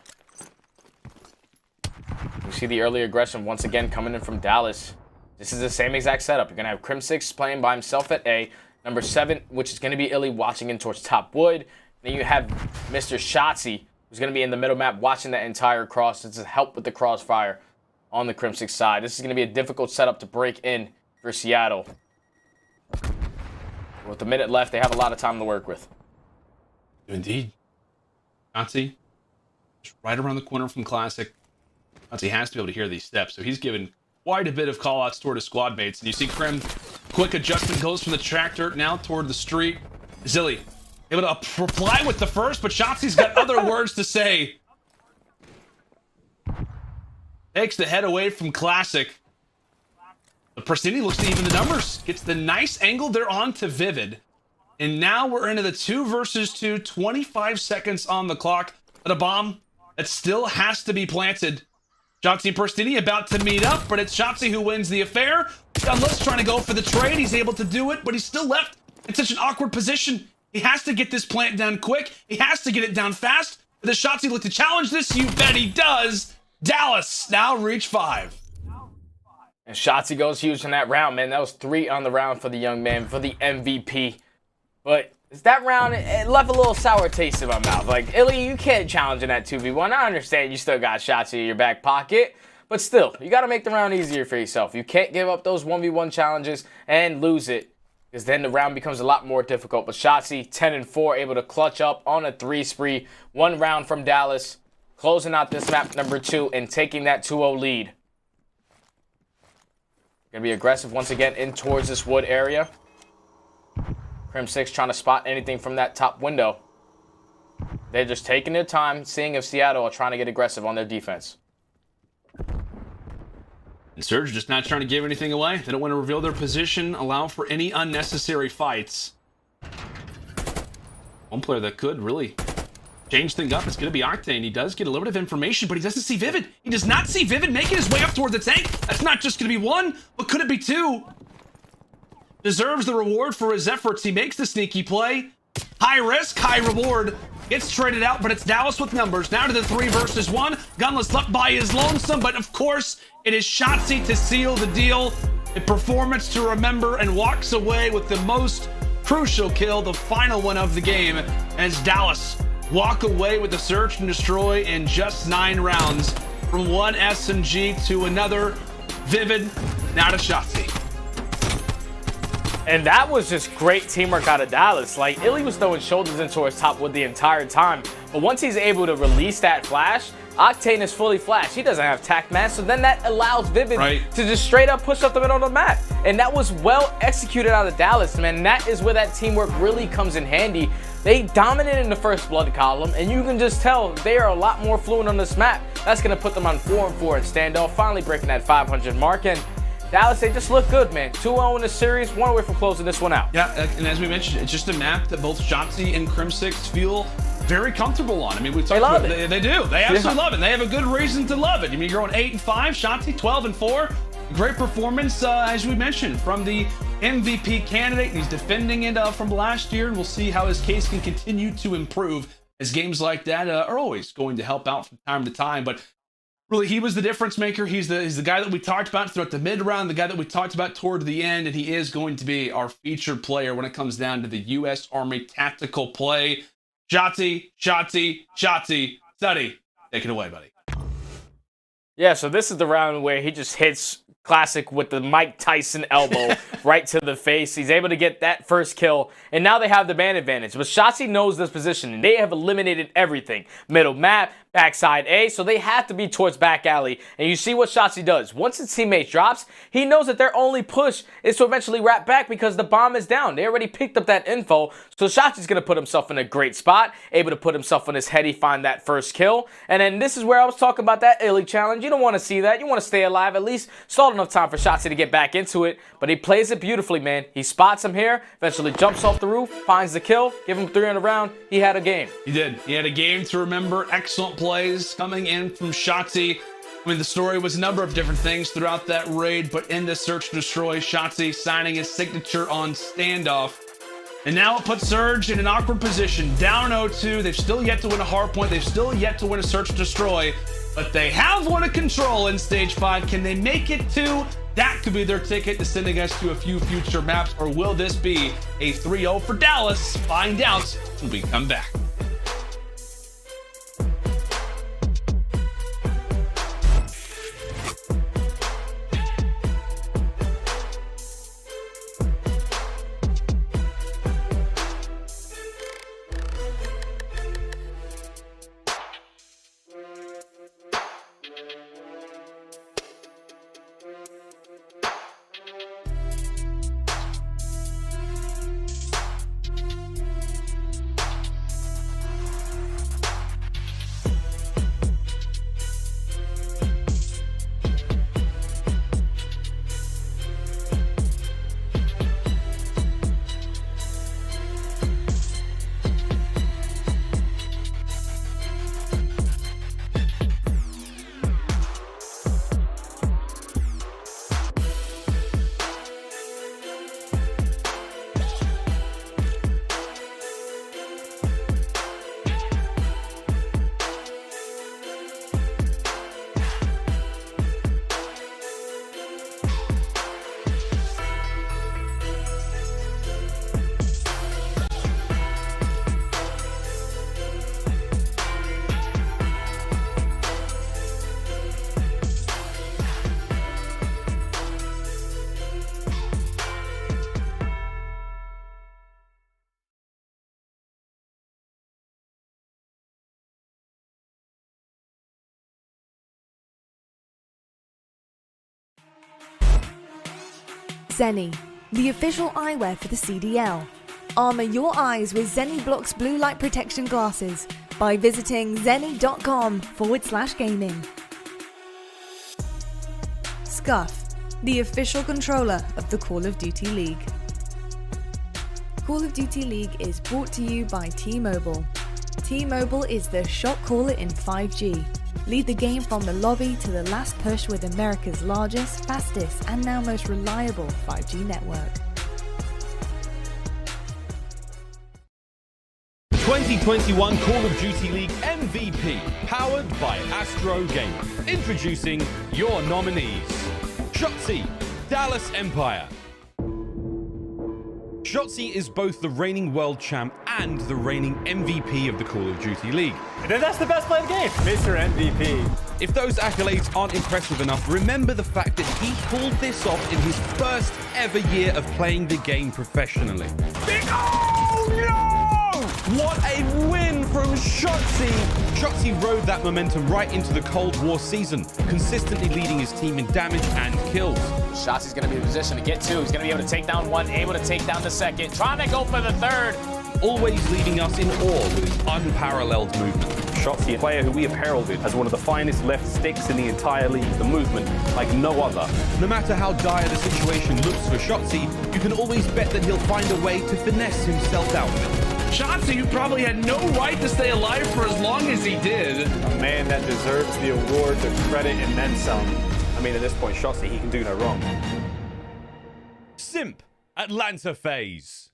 You see the early aggression once again coming in from Dallas. This is the same exact setup. You're going to have Crimsix playing by himself at A. Number 7, which is going to be iLLeY watching in towards top wood. Then you have Mr. Shotzzy, who's going to be in the middle map watching that entire cross. This is help with the crossfire on the Crimsix side. This is going to be a difficult setup to break in for Seattle. With a minute left, they have a lot of time to work with. Indeed. Shotzzy, just right around the corner from Classic. Shotzzy has to be able to hear these steps, so he's given quite a bit of call-outs toward his squad mates. And you see Crim, quick adjustment, goes from the tractor now toward the street. iLLeY able to reply with the first, but Shotzzy's got other words to say. Takes the head away from Classic. But Prestinni looks to even the numbers. Gets the nice angle there onto Vivid. And now we're into the 2 versus 2. 25 seconds on the clock. But a bomb that still has to be planted. Shotzzy and Prestinni about to meet up, but it's Shotzzy who wins the affair. Gunless trying to go for the trade. He's able to do it, but he's still left in such an awkward position. He has to get this plant down quick. He has to get it down fast. But does Shotzzy look to challenge this? You bet he does. Dallas now reach 5. And Shotzzy goes huge in that round, man. That was 3 on the round for the young man, for the MVP. But that round, it left a little sour taste in my mouth. Like, iLLeY, you can't challenge in that 2v1. I understand you still got Shotzzy in your back pocket. But still, you got to make the round easier for yourself. You can't give up those 1v1 challenges and lose it, because then the round becomes a lot more difficult. But Shotzzy, 10-4, able to clutch up on a 3 spree. 1 round from Dallas, closing out this map number 2 and taking that 2-0 lead. Gonna be aggressive once again in towards this wood area. Crimsix trying to spot anything from that top window. They're just taking their time, seeing if Seattle are trying to get aggressive on their defense. And Surge just not trying to give anything away. They don't want to reveal their position, allow for any unnecessary fights. One player that could really change things up is going to be Octane. He does get a little bit of information, but he doesn't see Vivid. He does not see Vivid making his way up toward the tank. That's not just going to be 1, but could it be 2? Deserves the reward for his efforts. He makes the sneaky play. High risk, high reward. Gets traded out, but it's Dallas with numbers. Now to the 3 versus 1. Gunless left by his lonesome, but of course, it is Shotzzy to seal the deal. A performance to remember, and walks away with the most crucial kill, the final one of the game, as Dallas walk away with the search and destroy in just 9 rounds. From one SMG to another. Vivid, now to Shotzzy. And that was just great teamwork out of Dallas. Like, iLLeY was throwing shoulders into his top wood the entire time. But once he's able to release that flash, Octane is fully flashed. He doesn't have tac man, so then that allows Vivid to just straight up push up the middle of the map. And that was well executed out of Dallas, man. And that is where that teamwork really comes in handy. They dominated in the first blood column, and you can just tell they are a lot more fluent on this map. That's going to put them on 4-4 at standoff, finally breaking that 500 mark. And Dallas, they just look good, man. 2-0 in the series, 1 away from closing this one out. Yeah, and as we mentioned, it's just a map that both Shotzzy and Crimsix feel very comfortable on. I mean, we talked about it. They do. They absolutely love it. And they have a good reason to love it. I mean, you're going 8-5, Shotzzy 12-4. Great performance, as we mentioned, from the MVP candidate. He's defending it from last year, and we'll see how his case can continue to improve, as games like that are always going to help out from time to time. But really, he was the difference maker. He's the guy that we talked about throughout the mid-round, the guy that we talked about toward the end, and he is going to be our featured player when it comes down to the U.S. Army tactical play. Shotzzy, Shotzzy, Shotzzy. Study, take it away, buddy. Yeah, so this is the round where he just hits classic with the Mike Tyson elbow right to the face. He's able to get that first kill, and now they have the man advantage. But Shotzzy knows this position, and they have eliminated everything. Middle map, backside A, so they have to be towards back alley. And you see what Shotzzy does. Once his teammate drops, he knows that their only push is to eventually wrap back because the bomb is down. They already picked up that info, so Shotzzy's going to put himself in a great spot, able to put himself on his heady, find that first kill. And then this is where I was talking about that iLLeY challenge. You don't want to see that. You want to stay alive, at least stall enough time for Shotzzy to get back into it. But he plays it beautifully, man. He spots him here, eventually jumps off the roof, finds the kill, give him 3 in a round. He had a game. He did. He had a game to remember. Excellent plays coming in from Shotzzy. I mean, the story was a number of different things throughout that raid, but in this search and destroy, Shotzzy signing his signature on Standoff. And now it puts Surge in an awkward position. Down 0-2. They've still yet to win a hard point. They've still yet to win a search and destroy. But they have won a control in Stage 5. Can they make it to? That could be their ticket to sending us to a few future maps. Or will this be a 3-0 for Dallas? Find out when we come back. Seany, the official eyewear for the CDL. Armor your eyes with Seany Blocks blue light protection glasses by visiting seany.com/gaming. Scuff, the official controller of the Call of Duty League. Call of Duty League is brought to you by T-Mobile. T-Mobile is the shot caller in 5G. Lead the game from the lobby to the last push with America's largest, fastest, and now most reliable 5G network. 2021 Call of Duty League MVP, powered by Astro Gaming. Introducing your nominees. Shotzzy, Dallas Empire. Shotzzy is both the reigning world champ and the reigning MVP of the Call of Duty League. And then that's the best play of the game, Mr. MVP. If those accolades aren't impressive enough, remember the fact that he pulled this off in his first ever year of playing the game professionally. Oh no! What a win from Shotzzy! Shotzzy rode that momentum right into the Cold War season, consistently leading his team in damage and kills. Shotzy's going to be in position to get two. He's going to be able to take down one, able to take down the second, trying to go for the third. Always leaving us in awe with his unparalleled movement. Shotzzy, a player who we have heralded as one of the finest left sticks in the entire league. The movement like no other. No matter how dire the situation looks for Shotzzy, you can always bet that he'll find a way to finesse himself out of it. Shotzzy, who probably had no right to stay alive for as long as he did. A man that deserves the award, the credit, and then some. I mean, at this point, Shotzzy, he can do no wrong. Simp, Atlanta FaZe.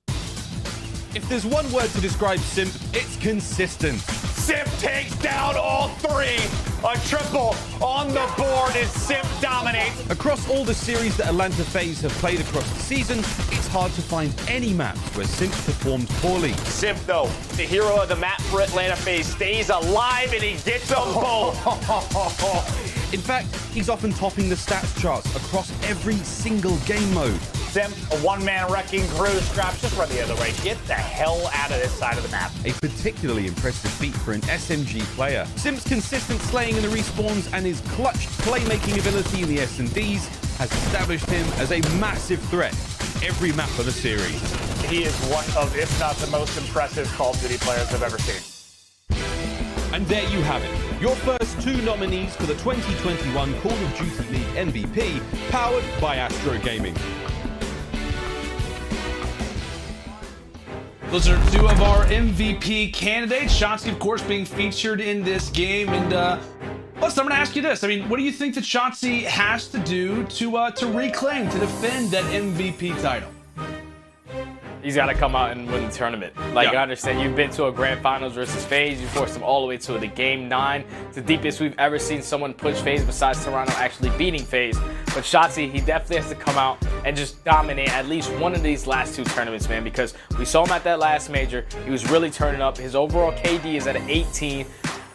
If there's one word to describe Simp, it's consistent. Simp takes down all three. A triple on the board as Simp dominates. Across all the series that Atlanta FaZe have played across the season, it's hard to find any maps where Simp performed poorly. Simp, though, the hero of the map for Atlanta FaZe, stays alive and he gets them both. In fact, he's often topping the stats charts across every single game mode. Simp, a one-man wrecking crew, Scraps, just run the other way. Get the hell out of this side of the map. A particularly impressive feat for an SMG player. Simp's consistent slaying in the respawns and his clutch playmaking ability in the S&Ds has established him as a massive threat in every map of the series. He is one of, if not the most impressive Call of Duty players I've ever seen. And there you have it, your first two nominees for the 2021 Call of Duty League MVP, powered by Astro Gaming. Those are two of our MVP candidates. Shotzzy, of course, being featured in this game. And plus, I'm going to ask you this. I mean, what do you think that Shotzzy has to do to reclaim, to defend that MVP title? He's got to come out and win the tournament. Like, I understand you've been to a grand finals versus FaZe. You forced them all the way to the game 9. It's the deepest we've ever seen someone push FaZe besides Toronto actually beating FaZe. But Shotzzy, he definitely has to come out and just dominate at least one of these last two tournaments, man, because we saw him at that last major. He was really turning up. His overall KD is at an 18.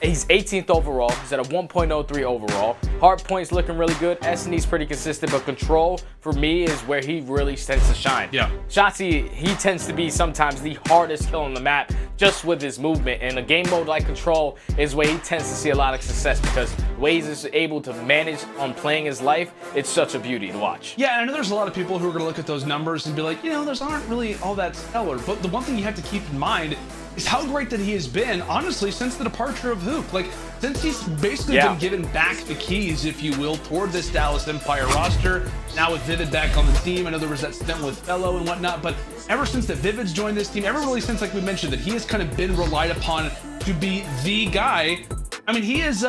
He's 18th overall. He's at a 1.03 overall. Hard points looking really good. S&D's pretty consistent, but control for me is where he really tends to shine. Yeah. Shotzzy, he tends to be sometimes the hardest kill on the map just with his movement. And a game mode like control is where he tends to see a lot of success because the way he's able to manage on playing his life, it's such a beauty to watch. Yeah, and I know there's a lot of people who are going to look at those numbers and be like, you know, those aren't really all that stellar. But the one thing you have to keep in mind is how great that he has been, honestly, since the departure of Hook. Like, since he's basically been given back the keys, if you will, toward this Dallas Empire roster. Now with Vivid back on the team, I know there was that stint with Fellow and whatnot, but ever since that Vivid's joined this team, ever really since, like we mentioned, that he has kind of been relied upon to be the guy. I mean, he has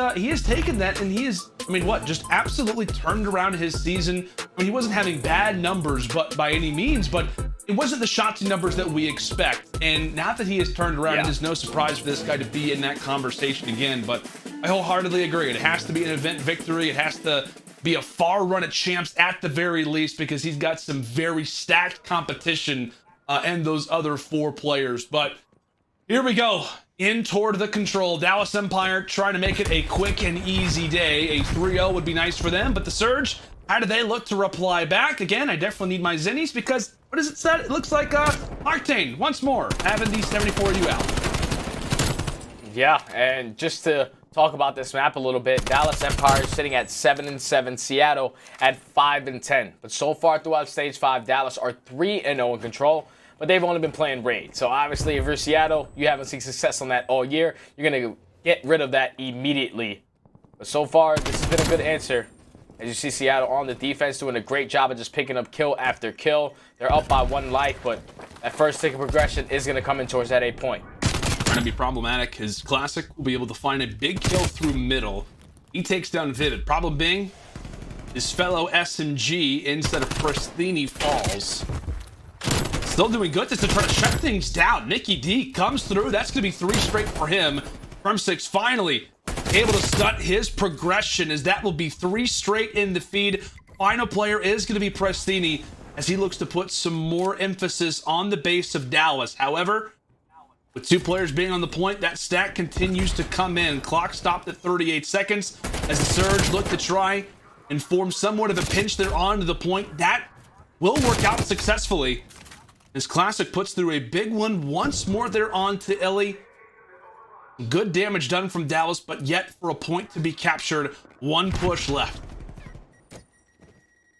taken that and he is, I mean, what, just absolutely turned around his season. I mean, he wasn't having bad numbers, but by any means, but it wasn't the Shotzzy numbers that we expect. And now that he has turned around, it is no surprise for this guy to be in that conversation again. But I wholeheartedly agree. It has to be an event victory. It has to be a far run at champs at the very least, because he's got some very stacked competition and those other 4 players. But here we go. In toward the control. Dallas Empire trying to make it a quick and easy day. A 3-0 would be nice for them, but the Surge, how do they look to reply back? Again, I definitely need my Zennies because, what does it say? It looks like Octane, once more, having the 74U out. Yeah, and just to talk about this map a little bit. Dallas Empire is sitting at 7-7, Seattle at 5-10. But so far throughout Stage 5, Dallas are 3-0 in control, but they've only been playing raid. So obviously, if you're Seattle, you haven't seen success on that all year. You're going to get rid of that immediately. But so far, this has been a good answer. As you see, Seattle on the defense doing a great job of just picking up kill after kill. They're up by 1 life, but that first tick of progression is going to come in towards that 8 point. Going to be problematic. His Classic will be able to find a big kill through middle. He takes down Vivid. Problem being, his fellow SMG instead of Prestinni falls. Still doing good just to try to shut things down. Nicky D comes through. That's going to be 3 straight for him. Crimsix finally able to stunt his progression, as that will be 3 straight in the feed. Final player is going to be Prestinni, as he looks to put some more emphasis on the base of Dallas. However, with 2 players being on the point, that stack continues to come in. Clock stopped at 38 seconds as the Surge look to try and form somewhat of a pinch there onto the point. That will work out successfully. His Classic puts through a big one once more there onto iLLeY. Good damage done from Dallas, but yet for a point to be captured. 1 push left.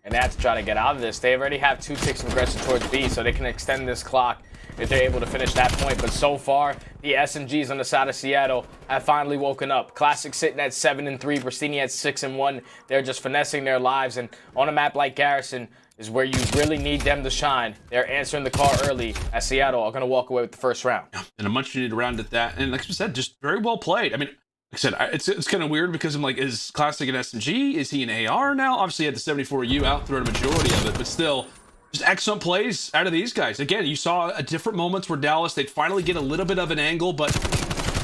And that's trying to get out of this. They already have 2 ticks of progression towards B, so they can extend this clock if they're able to finish that point. But so far, the SMGs on the side of Seattle have finally woken up. Classic sitting at 7-3, Prestinni at 6-1. They're just finessing their lives, and on a map like Garrison is where you really need them to shine. They're answering the call early, as Seattle are going to walk away with the first round. Yeah, and a much needed round at that. And like I said, just very well played. I mean, like I said, it's kind of weird because I'm like, is Classic an SMG? Is he an AR now? Obviously, he had the 74U out throughout a majority of it, but still, just excellent plays out of these guys. Again, you saw a different moments where Dallas, they'd finally get a little bit of an angle, but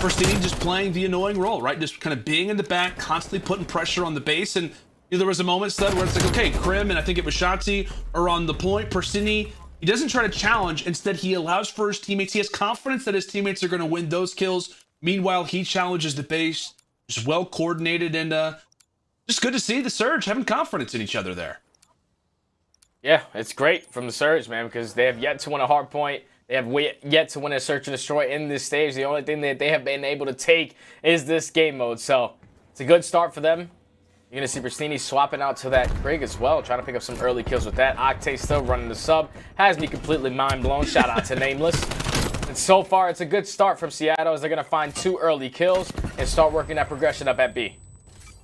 Prestinni just playing the annoying role, right? Just kind of being in the back, constantly putting pressure on the base. And there was a moment, Stud, where it's like, okay, Crim and I think it was Shotzzy are on the point. Prestinni, he doesn't try to challenge. Instead, he allows for his teammates. He has confidence that his teammates are going to win those kills. Meanwhile, he challenges the base. Just well coordinated, and just good to see the Surge having confidence in each other there. Yeah, it's great from the Surge, man, because they have yet to win a hard point. They have yet to win a Search and Destroy in this stage. The only thing that they have been able to take is this game mode. So it's a good start for them. You're going to see Prestinni swapping out to that Krig as well, trying to pick up some early kills with that. Octane still running the sub. Has me completely mind-blown. Shout out to Nameless. And so far, it's a good start from Seattle, as they're going to find 2 early kills and start working that progression up at B.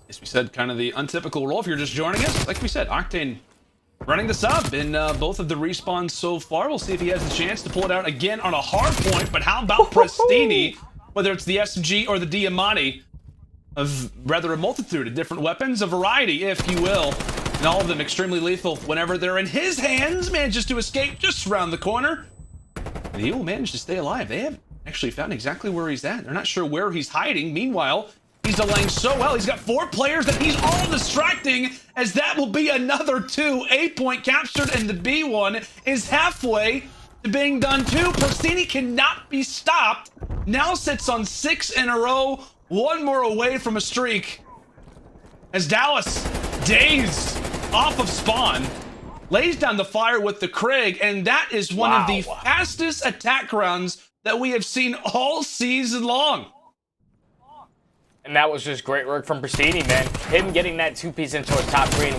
As we said, kind of the untypical role if you're just joining us. Like we said, Octane running the sub in both of the respawns so far. We'll see if he has a chance to pull it out again on a hard point. But how about Prestinni, whether it's the SMG or the Diamante, of rather a multitude of different weapons, a variety, if you will, and all of them extremely lethal whenever they're in his hands. Manages to escape just around the corner, and he will manage to stay alive. They haven't actually found exactly where he's at. They're not sure where he's hiding. Meanwhile, he's delaying so well. He's got 4 players that he's all distracting, as that will be another 2. A point captured, and the B one is halfway to being done too. Prestinni cannot be stopped. Now sits on 6 in a row. 1 more away from a streak, as Dallas, dazed off of spawn, lays down the fire with the Krig, and that is one of the fastest attack rounds that we have seen all season long. And that was just great work from Prestinni, man. Him getting that 2-piece in towards top green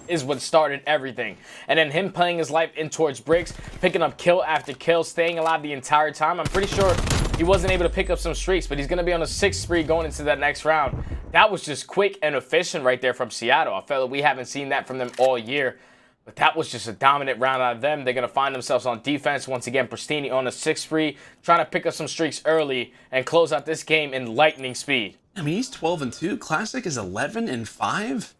is what started everything. And then him playing his life in towards bricks, picking up kill after kill, staying alive the entire time. I'm pretty sure he wasn't able to pick up some streaks, but he's going to be on a 6 spree going into that next round. That was just quick and efficient right there from Seattle. I felt like we haven't seen that from them all year. But that was just a dominant round out of them. They're going to find themselves on defense. Once again, Prestinni on a 6 spree, trying to pick up some streaks early and close out this game in lightning speed. I mean, he's 12-2. Classic is 11-5.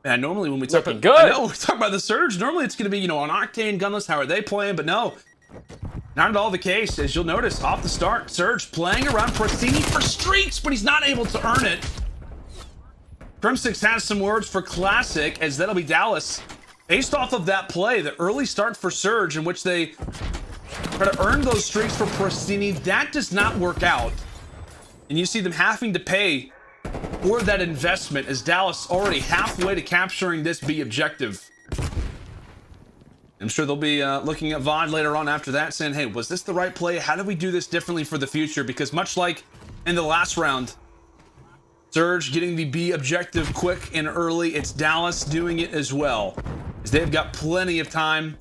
Man, normally when we talk about, good. I know, we talk about the Surge, normally it's going to be, you know, on Octane, Gunless, how are they playing? But no, not at all the case. As you'll notice, off the start, Surge playing around Prestinni for streaks, but he's not able to earn it. Crimsix has some words for Classic, as that'll be Dallas. Based off of that play, the early start for Surge, in which they try to earn those streaks for Prestinni, that does not work out. And you see them having to pay for that investment, as Dallas already halfway to capturing this B objective. I'm sure they'll be looking at VOD later on after that, saying, hey, was this the right play? How do we do this differently for the future? Because much like in the last round, Surge getting the B objective quick and early. It's Dallas doing it as well, as they've got plenty of time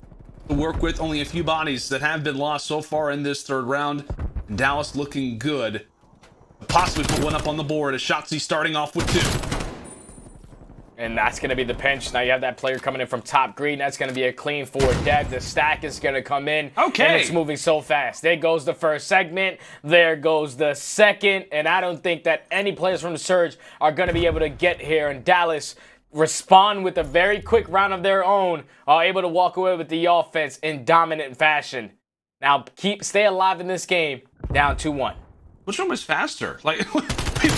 to work with. Only a few bodies that have been lost so far in this third round. And Dallas looking good. Possibly put one up on the board as Shotzzy starting off with 2. And that's going to be the pinch. Now you have that player coming in from top green. That's going to be a clean 4 dead. The stack is going to come in. Okay. And it's moving so fast. There goes the first segment. There goes the second. And I don't think that any players from the Surge are going to be able to get here. And Dallas respond with a very quick round of their own. Are able to walk away with the offense in dominant fashion. Now stay alive in this game. Down 2-1. Which one was faster? Like,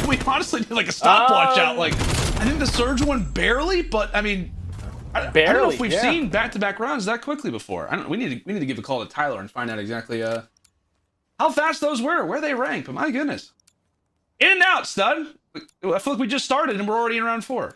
we honestly did like a stopwatch out. Like, I think the Surge won barely, but I mean, I don't know if we've seen back-to-back rounds that quickly before. We need to give a call to Tyler and find out exactly how fast those were, where they rank. But my goodness, in and out, stud. I feel like we just started and we're already in round 4.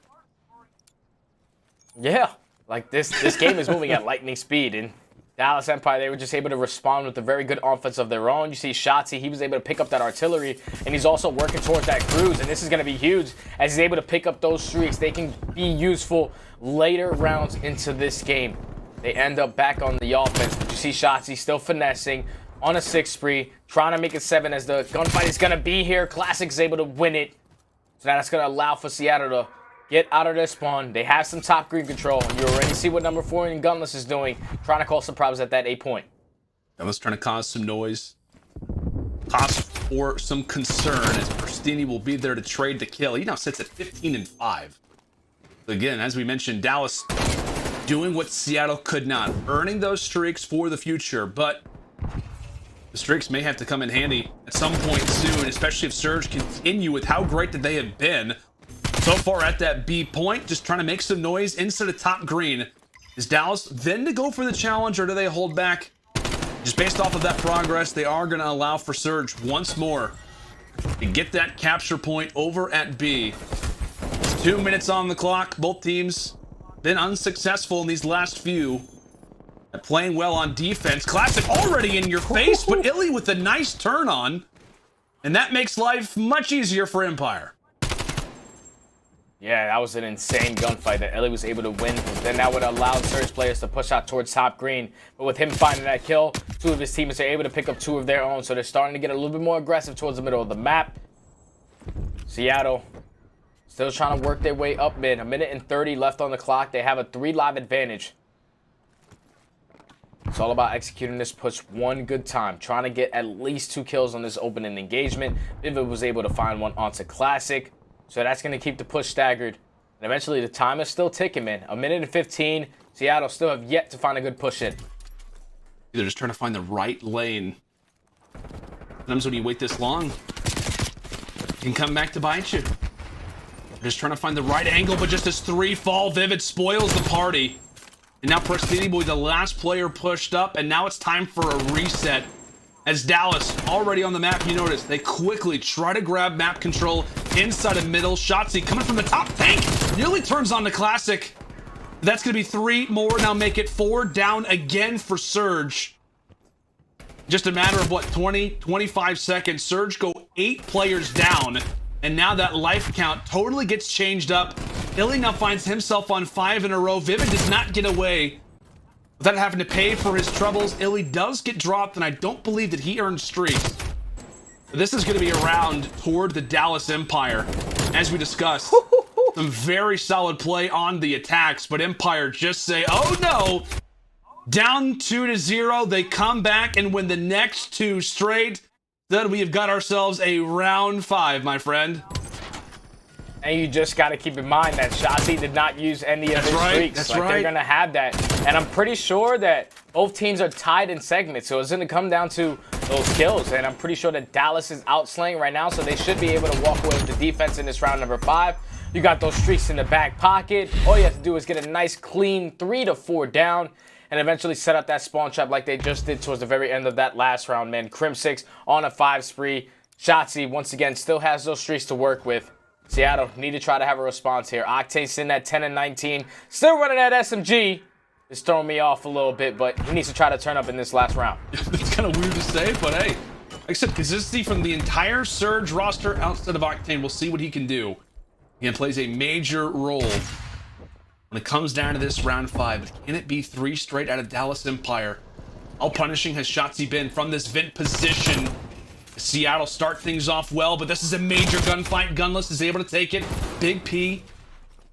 Yeah, like this game is moving at lightning speed, and Dallas Empire, they were just able to respond with a very good offense of their own. You see Shotzzy, he was able to pick up that artillery, and he's also working towards that cruise, and this is going to be huge as he's able to pick up those streaks. They can be useful later rounds into this game. They end up back on the offense, but you see Shotzzy still finessing on a 6 spree, trying to make it 7 as the gunfight is going to be here. Classic's able to win it, so now that's going to allow for Seattle to get out of their spawn. They have some top green control. You already see what number 4 in Gunless is doing, trying to cause some problems at that A point. Gunless trying to cause some noise, cause for some concern, as Prestinni will be there to trade the kill. He now sits at 15-5. Again, as we mentioned, Dallas doing what Seattle could not, earning those streaks for the future, but the streaks may have to come in handy at some point soon, especially if Surge continue with how great that they have been so far at that B point, just trying to make some noise inside of top green. Is Dallas then to go for the challenge, or do they hold back? Just based off of that progress, they are going to allow for Surge once more to get that capture point over at B. 2 minutes on the clock. Both teams been unsuccessful in these last few at playing well on defense. Classic already in your face, but iLLeY with a nice turn on, and that makes life much easier for Empire. Yeah, that was an insane gunfight that iLLeY was able to win. Then that would allow Surge players to push out towards top green. But with him finding that kill, 2 of his teammates are able to pick up 2 of their own. So they're starting to get a little bit more aggressive towards the middle of the map. Seattle still trying to work their way up mid. 1:30 left on the clock. They have a 3 live advantage. It's all about executing this push one good time. Trying to get at least 2 kills on this opening engagement. aBeZy was able to find one onto Classic. So that's going to keep the push staggered. And eventually the time is still ticking, man. 1:15. Seattle still have yet to find a good push in. They're just trying to find the right lane. Sometimes when you wait this long, it can come back to bite you. They're just trying to find the right angle, but just as 3 fall, Vivid spoils the party. And now Prestinni will be the last player pushed up, and now it's time for a reset. As Dallas already on the map, you notice they quickly try to grab map control inside of middle. Shotzzy coming from the top tank, nearly turns on the Classic. That's going to be 3 more, now make it 4 down again for Surge. Just a matter of what, 25 seconds. Surge go 8 players down, and now that life count totally gets changed up. iLLeY now finds himself on 5 in a row. Vivid does not get away without having to pay for his troubles. iLLeY does get dropped, and I don't believe that he earned streaks. But this is going to be a round toward the Dallas Empire. As we discussed, some very solid play on the attacks, but Empire just say, oh no! Down 2-0, they come back and win the next 2 straight. Then we have got ourselves a round 5, my friend. And you just got to keep in mind that Shotzzy did not use any of his streaks. That's like, right. They're going to have that. And I'm pretty sure that both teams are tied in segments. So it's going to come down to those kills. And I'm pretty sure that Dallas is outslaying right now. So they should be able to walk away with the defense in this round number 5. You got those streaks in the back pocket. All you have to do is get a nice clean 3 to 4 down. And eventually set up that spawn trap like they just did towards the very end of that last round, man. Crimsix on a 5 spree. Shotzzy, once again, still has those streaks to work with. Seattle need to try to have a response here. Octane sitting at 10-19. Still running that SMG. It's throwing me off a little bit, but he needs to try to turn up in this last round. It's kind of weird to say, but hey, like I said, consistency from the entire Surge roster outside of Octane. We'll see what he can do Again, plays a major role when it comes down to this round 5. But can it be 3 straight out of Dallas Empire? How punishing has Shotzzy been from this vent position? Seattle start things off well, but this is a major gunfight. Gunless is able to take it. Big P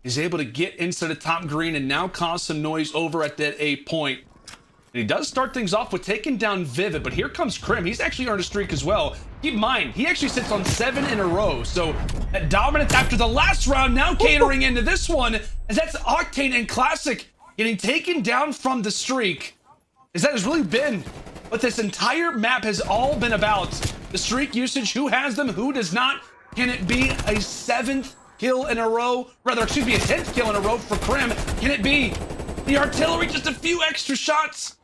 is able to get into the top green and now cause some noise over at that A point. And he does start things off with taking down Vivid, but here comes Crim. He's actually earned a streak as well. Keep in mind, he actually sits on 7 in a row. So that dominance after the last round now catering into this one, as that's Octane and Classic getting taken down from the streak. As that has really been what this entire map has all been about. The streak usage, who has them, who does not. Can it be a 7th kill in a row? Rather, excuse me, a 10th kill in a row for Crim? Can it be the artillery, just a few extra shots?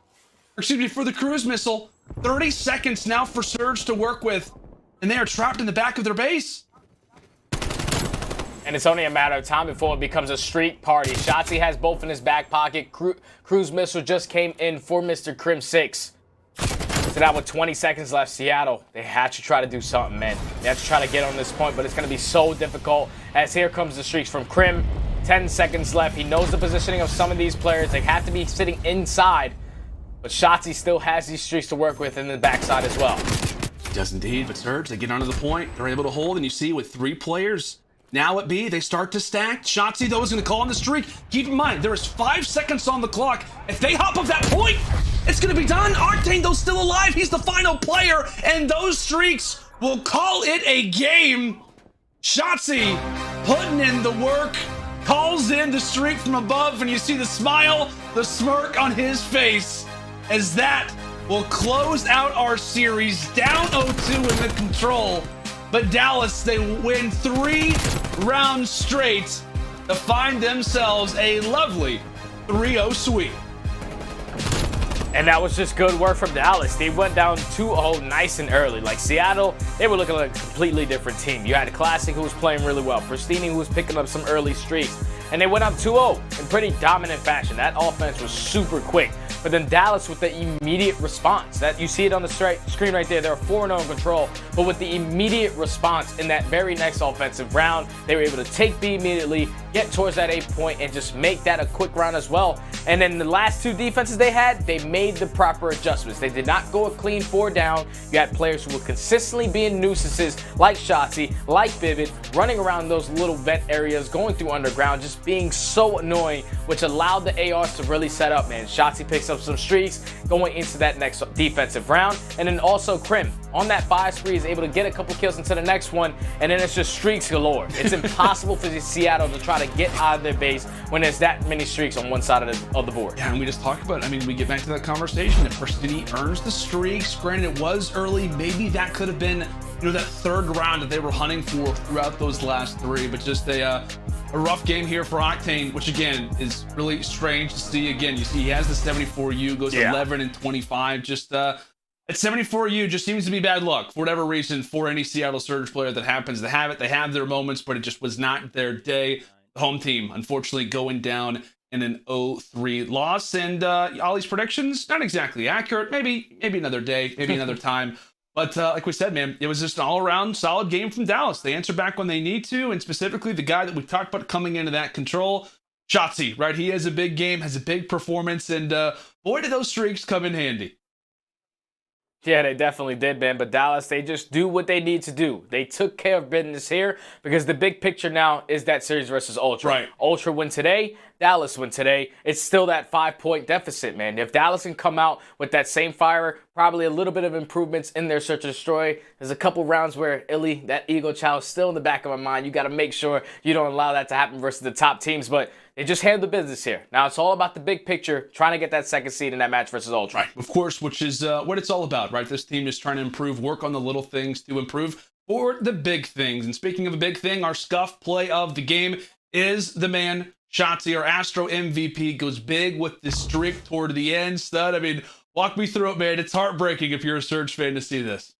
Or excuse me, for the cruise missile. 30 seconds now for Surge to work with. And they are trapped in the back of their base. And it's only a matter of time before it becomes a streak party. Shotzzy has both in his back pocket. Cruise missile just came in for Mr. Crimsix. So now with 20 seconds left, Seattle, they have to try to do something, man. They have to try to get on this point, but it's going to be so difficult as here comes the streaks from Crim. 10 seconds left. He knows the positioning of some of these players. They have to be sitting inside, but Shotzzy still has these streaks to work with in the backside as well. He does indeed, but Surge, they get onto the point. They're able to hold, and you see with 3 players now at B, they start to stack. Shotzzy, though, is going to call on the streak. Keep in mind, there is 5 seconds on the clock. If they hop off that point, it's going to be done. Octane, though, still alive. He's the final player, and those streaks will call it a game. Shotzzy putting in the work, calls in the streak from above, and you see the smile, the smirk on his face, as that will close out our series. Down 0-2 in the control. But Dallas, they win 3 rounds straight to find themselves a lovely 3-0 sweep. And that was just good work from Dallas. They went down 2-0 nice and early. Like Seattle, they were looking like a completely different team. You had Classic, who was playing really well. Prestinni, who was picking up some early streaks. And they went up 2-0 in pretty dominant fashion. That offense was super quick. But then Dallas with the immediate response. That you see it on the screen right there. They're 4-0 in control. But with the immediate response in that very next offensive round, they were able to take B immediately, get towards that 8 point, and just make that a quick round as well. And then the last 2 defenses they had, they made the proper adjustments. They did not go a clean 4 down. You had players who were consistently being nuisances like Shotzzy, like Vivid, running around those little vent areas, going through underground, just being so annoying, which allowed the ARs to really set up, man. Shotzzy picks up some streaks going into that next defensive round. And then also Crim on that 5 spree is able to get a couple kills into the next one, and then it's just streaks galore. It's impossible for Seattle to try to get out of their base when there's that many streaks on one side of the board. Yeah, and we just talked about, I mean, we get back to that conversation. If Prestinni earns the streaks, granted it was early, maybe that could have been, you know, that 3rd round that they were hunting for throughout those last 3, but just a rough game here for Octane, which again is really strange to see. Again, you see he has the 74U, goes 11 and 25. Just at 74U just seems to be bad luck for whatever reason for any Seattle Surge player that happens to have it. They have their moments, but it just was not their day. The home team, unfortunately, going down in an 0-3 loss. And Ollie's predictions, not exactly accurate. Maybe another day, maybe another time. But like we said, man, it was just an all-around solid game from Dallas. They answer back when they need to, and specifically the guy that we talked about coming into that control, Shotzzy, right? He has a big game, has a big performance, and boy, did those streaks come in handy. Yeah, they definitely did, man. But Dallas, they just do what they need to do. They took care of business here because the big picture now is that series versus Ultra. Right. Ultra win today, Dallas win today. It's still that 5-point deficit, man. If Dallas can come out with that same fire, probably a little bit of improvements in their search and destroy. There's a couple rounds where iLLeY, that ego child, is still in the back of my mind. You got to make sure you don't allow that to happen versus the top teams. But they just handled the business here. Now it's all about the big picture, trying to get that 2nd seed in that match versus Ultra. Right, of course, which is what it's all about, right? This team is trying to improve, work on the little things to improve for the big things. And speaking of a big thing, our scuff play of the game is the man, Shotzzy, our Astro MVP, goes big with the streak toward the end. Stud, I mean, walk me through it, man. It's heartbreaking if you're a Surge fan to see this.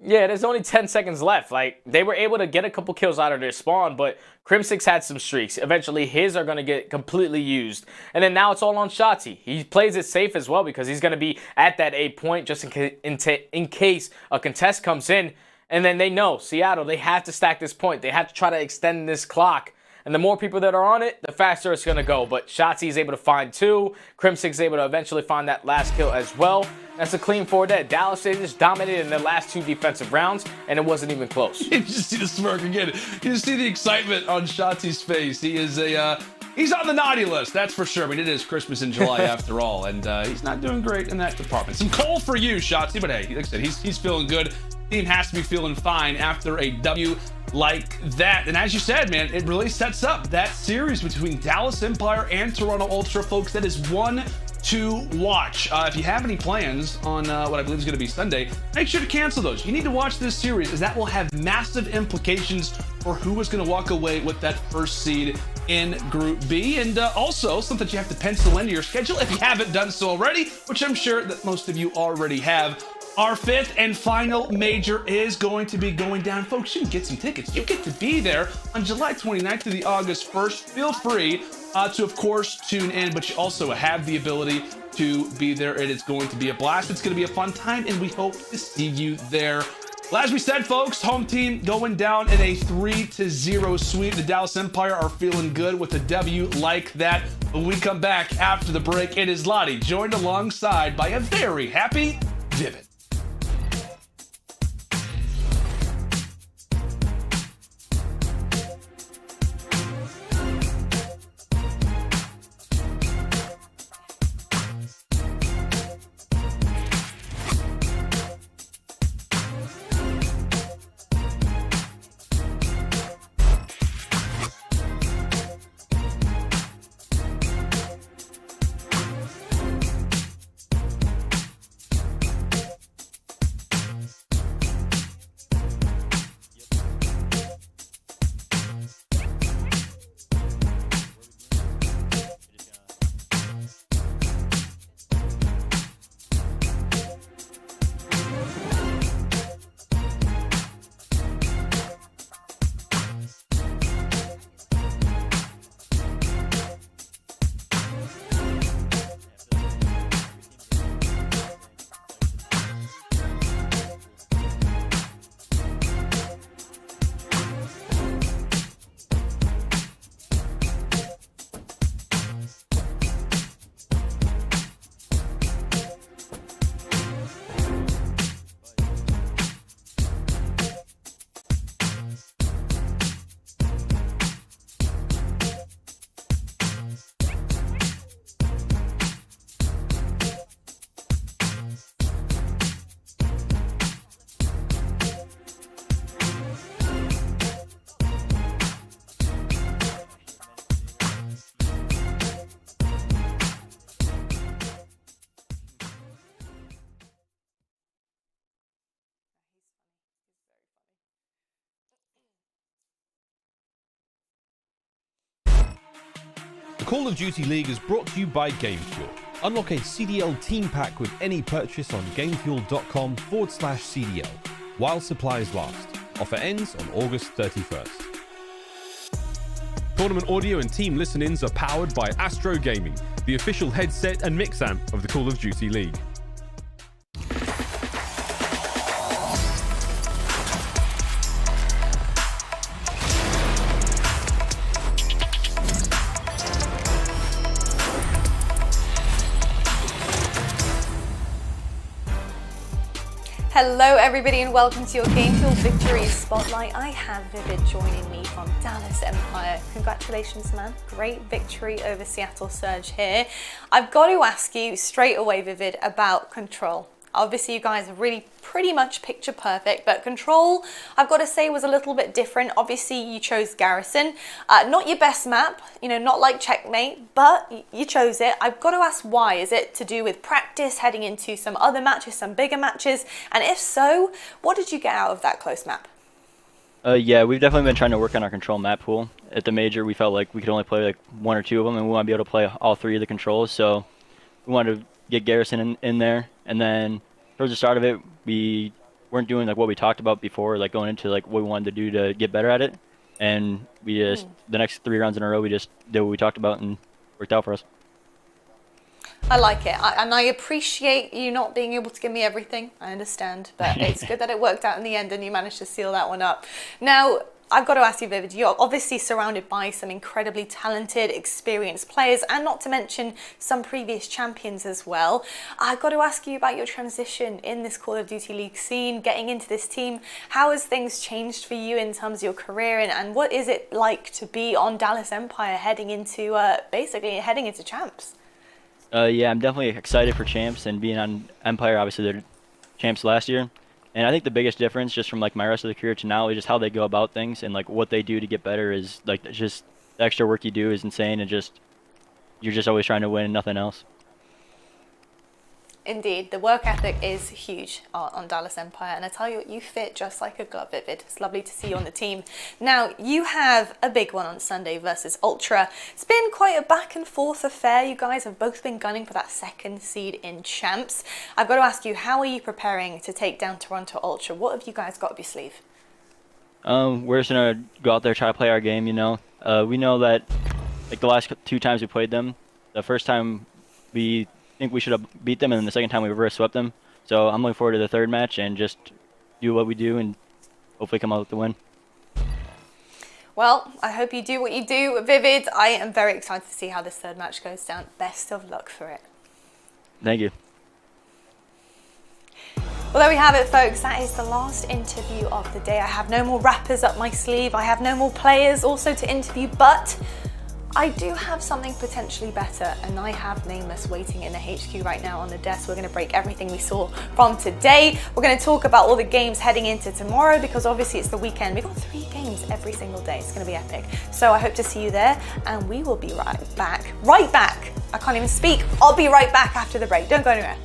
Yeah, there's only 10 seconds left. Like, they were able to get a couple kills out of their spawn, but Crimsix had some streaks. Eventually, his are going to get completely used. And then now it's all on Shotzzy. He plays it safe as well because he's going to be at that 8 point just in case a contest comes in. And then they know, Seattle, they have to stack this point. They have to try to extend this clock. And the more people that are on it, the faster it's going to go. But Shotzzy is able to find 2. Crimsix is able to eventually find that last kill as well. That's a clean 4 dead. Dallas, they just dominated in their last 2 defensive rounds, and it wasn't even close. You just see the smirk again. You just see the excitement on Shotzy's face. He is he's on the naughty list, that's for sure. But it is Christmas in July after all, and he's not doing great in that department. Some coal for you, Shotzzy, but hey, like I said, he's feeling good. Team has to be feeling fine after a W like that. And as you said, man, it really sets up that series between Dallas Empire and Toronto Ultra, folks. That is one to watch. If you have any plans on what I believe is going to be Sunday, make sure to cancel those. You need to watch this series, as that will have massive implications for who is going to walk away with that first seed in Group B. And also something that you have to pencil into your schedule if you haven't done so already, which I'm sure that most of you already have. Our 5th and final major is going to be going down. Folks, you can get some tickets. You get to be there on July 29th to the August 1st. Feel free to, of course, tune in, but you also have the ability to be there, and it's going to be a blast. It's going to be a fun time, and we hope to see you there. Well, as we said, folks, home team going down in a 3-0 sweep. The Dallas Empire are feeling good with a W like that. When we come back after the break, it is Lottie, joined alongside by a very happy Vivid. The Call of Duty League is brought to you by GameFuel. Unlock a CDL team pack with any purchase on gamefuel.com/CDL while supplies last. Offer ends on August 31st. Tournament audio and team listen-ins are powered by Astro Gaming, the official headset and mix amp of the Call of Duty League. Hello everybody and welcome to your GameFuel Victory Spotlight. I have Vivid joining me from Dallas Empire. Congratulations, man. Great victory over Seattle Surge here. I've got to ask you straight away, Vivid, about Control. Obviously you guys are really pretty much picture perfect, but Control, I've got to say, was a little bit different. Obviously you chose Garrison, not your best map, you know, not like Checkmate, but you chose it. I've got to ask why. Is it to do with practice heading into some other matches, some bigger matches? And if so, what did you get out of that close map? Yeah, we've definitely been trying to work on our Control map pool. At the major, we felt like we could only play like 1 or 2 of them, and we want to be able to play all 3 of the controls. So we wanted to get Garrison in there, and then towards the start of it, we weren't doing like what we talked about before, like going into like what we wanted to do to get better at it. And we just the next 3 rounds in a row, we just did what we talked about and worked out for us. I like it, and I appreciate you not being able to give me everything. I understand, but it's good that it worked out in the end and you managed to seal that one up. Now, I've got to ask you, Vivid, you're obviously surrounded by some incredibly talented, experienced players, and not to mention some previous champions as well. I've got to ask you about your transition in this Call of Duty League scene, getting into this team. How has things changed for you in terms of your career, and what is it like to be on Dallas Empire heading into, basically heading into champs? Yeah, I'm definitely excited for champs, and being on Empire, obviously they're champs last year. And I think the biggest difference just from like my rest of the career to now is just how they go about things, and like what they do to get better is like just the extra work you do is insane, and just you're just always trying to win and nothing else. Indeed, the work ethic is huge on Dallas Empire, and I tell you what, you fit just like a glove, Vivid. It's lovely to see you on the team. Now, you have a big one on Sunday versus Ultra. It's been quite a back and forth affair. You guys have both been gunning for that second seed in champs. I've got to ask you, how are you preparing to take down Toronto Ultra? What have you guys got up your sleeve? We're just gonna go out there, try to play our game, you know. We know that like the last 2 times we played them, the first time we think we should have beat them, and then the second time we reverse swept them. So I'm looking forward to the third match and just do what we do and hopefully come out with the win. Well, I hope you do what you do, Vivid. I am very excited to see how this third match goes down. Best of luck for it. Thank you. Well, there we have it, folks. That is the last interview of the day. I have no more rappers up my sleeve. I have no more players also to interview, but I do have something potentially better, and I have Nameless waiting in the HQ right now on the desk. We're going to break everything we saw from today. We're going to talk about all the games heading into tomorrow, because obviously it's the weekend. We've got 3 games every single day. It's going to be epic. So I hope to see you there, and we will be right back. I can't even speak. I'll be right back after the break. Don't go anywhere.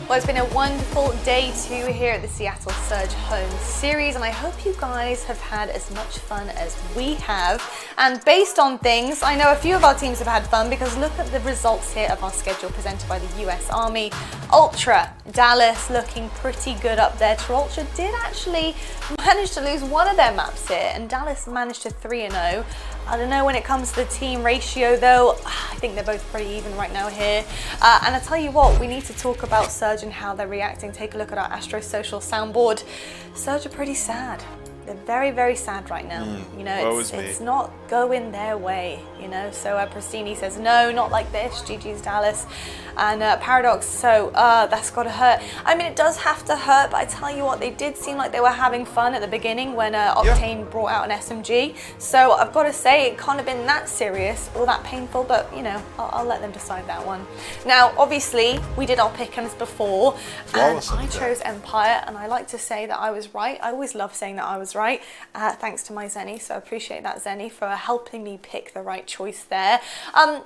Well, it's been a wonderful day 2 here at the Seattle Surge Home Series, and I hope you guys have had as much fun as we have. And based on things, I know a few of our teams have had fun, because look at the results here of our schedule presented by the US Army. Ultra, Dallas looking pretty good up there. Ultra did actually manage to lose one of their maps here, and Dallas managed to 3-0. I don't know when it comes to the team ratio though. I think they're both pretty even right now here. And I tell you what, we need to talk about Surge and how they're reacting. Take a look at our Astro Social soundboard. Surge are pretty sad. They're very, very sad right now. You know, it's not going their way, you know. So Prestinni says, no, not like this, GG's Dallas. And Paradox, so that's gotta hurt. I mean, it does have to hurt, but I tell you what, they did seem like they were having fun at the beginning when Octane brought out an SMG. So I've gotta say, it can't have been that serious or that painful, but you know, I'll let them decide that one. Now, obviously, we did our pick'ems before, and I chose Empire, and I like to say that I was right. I always love saying that I was right. right? Thanks to my Zenny, so I appreciate that, Zenny, for helping me pick the right choice there.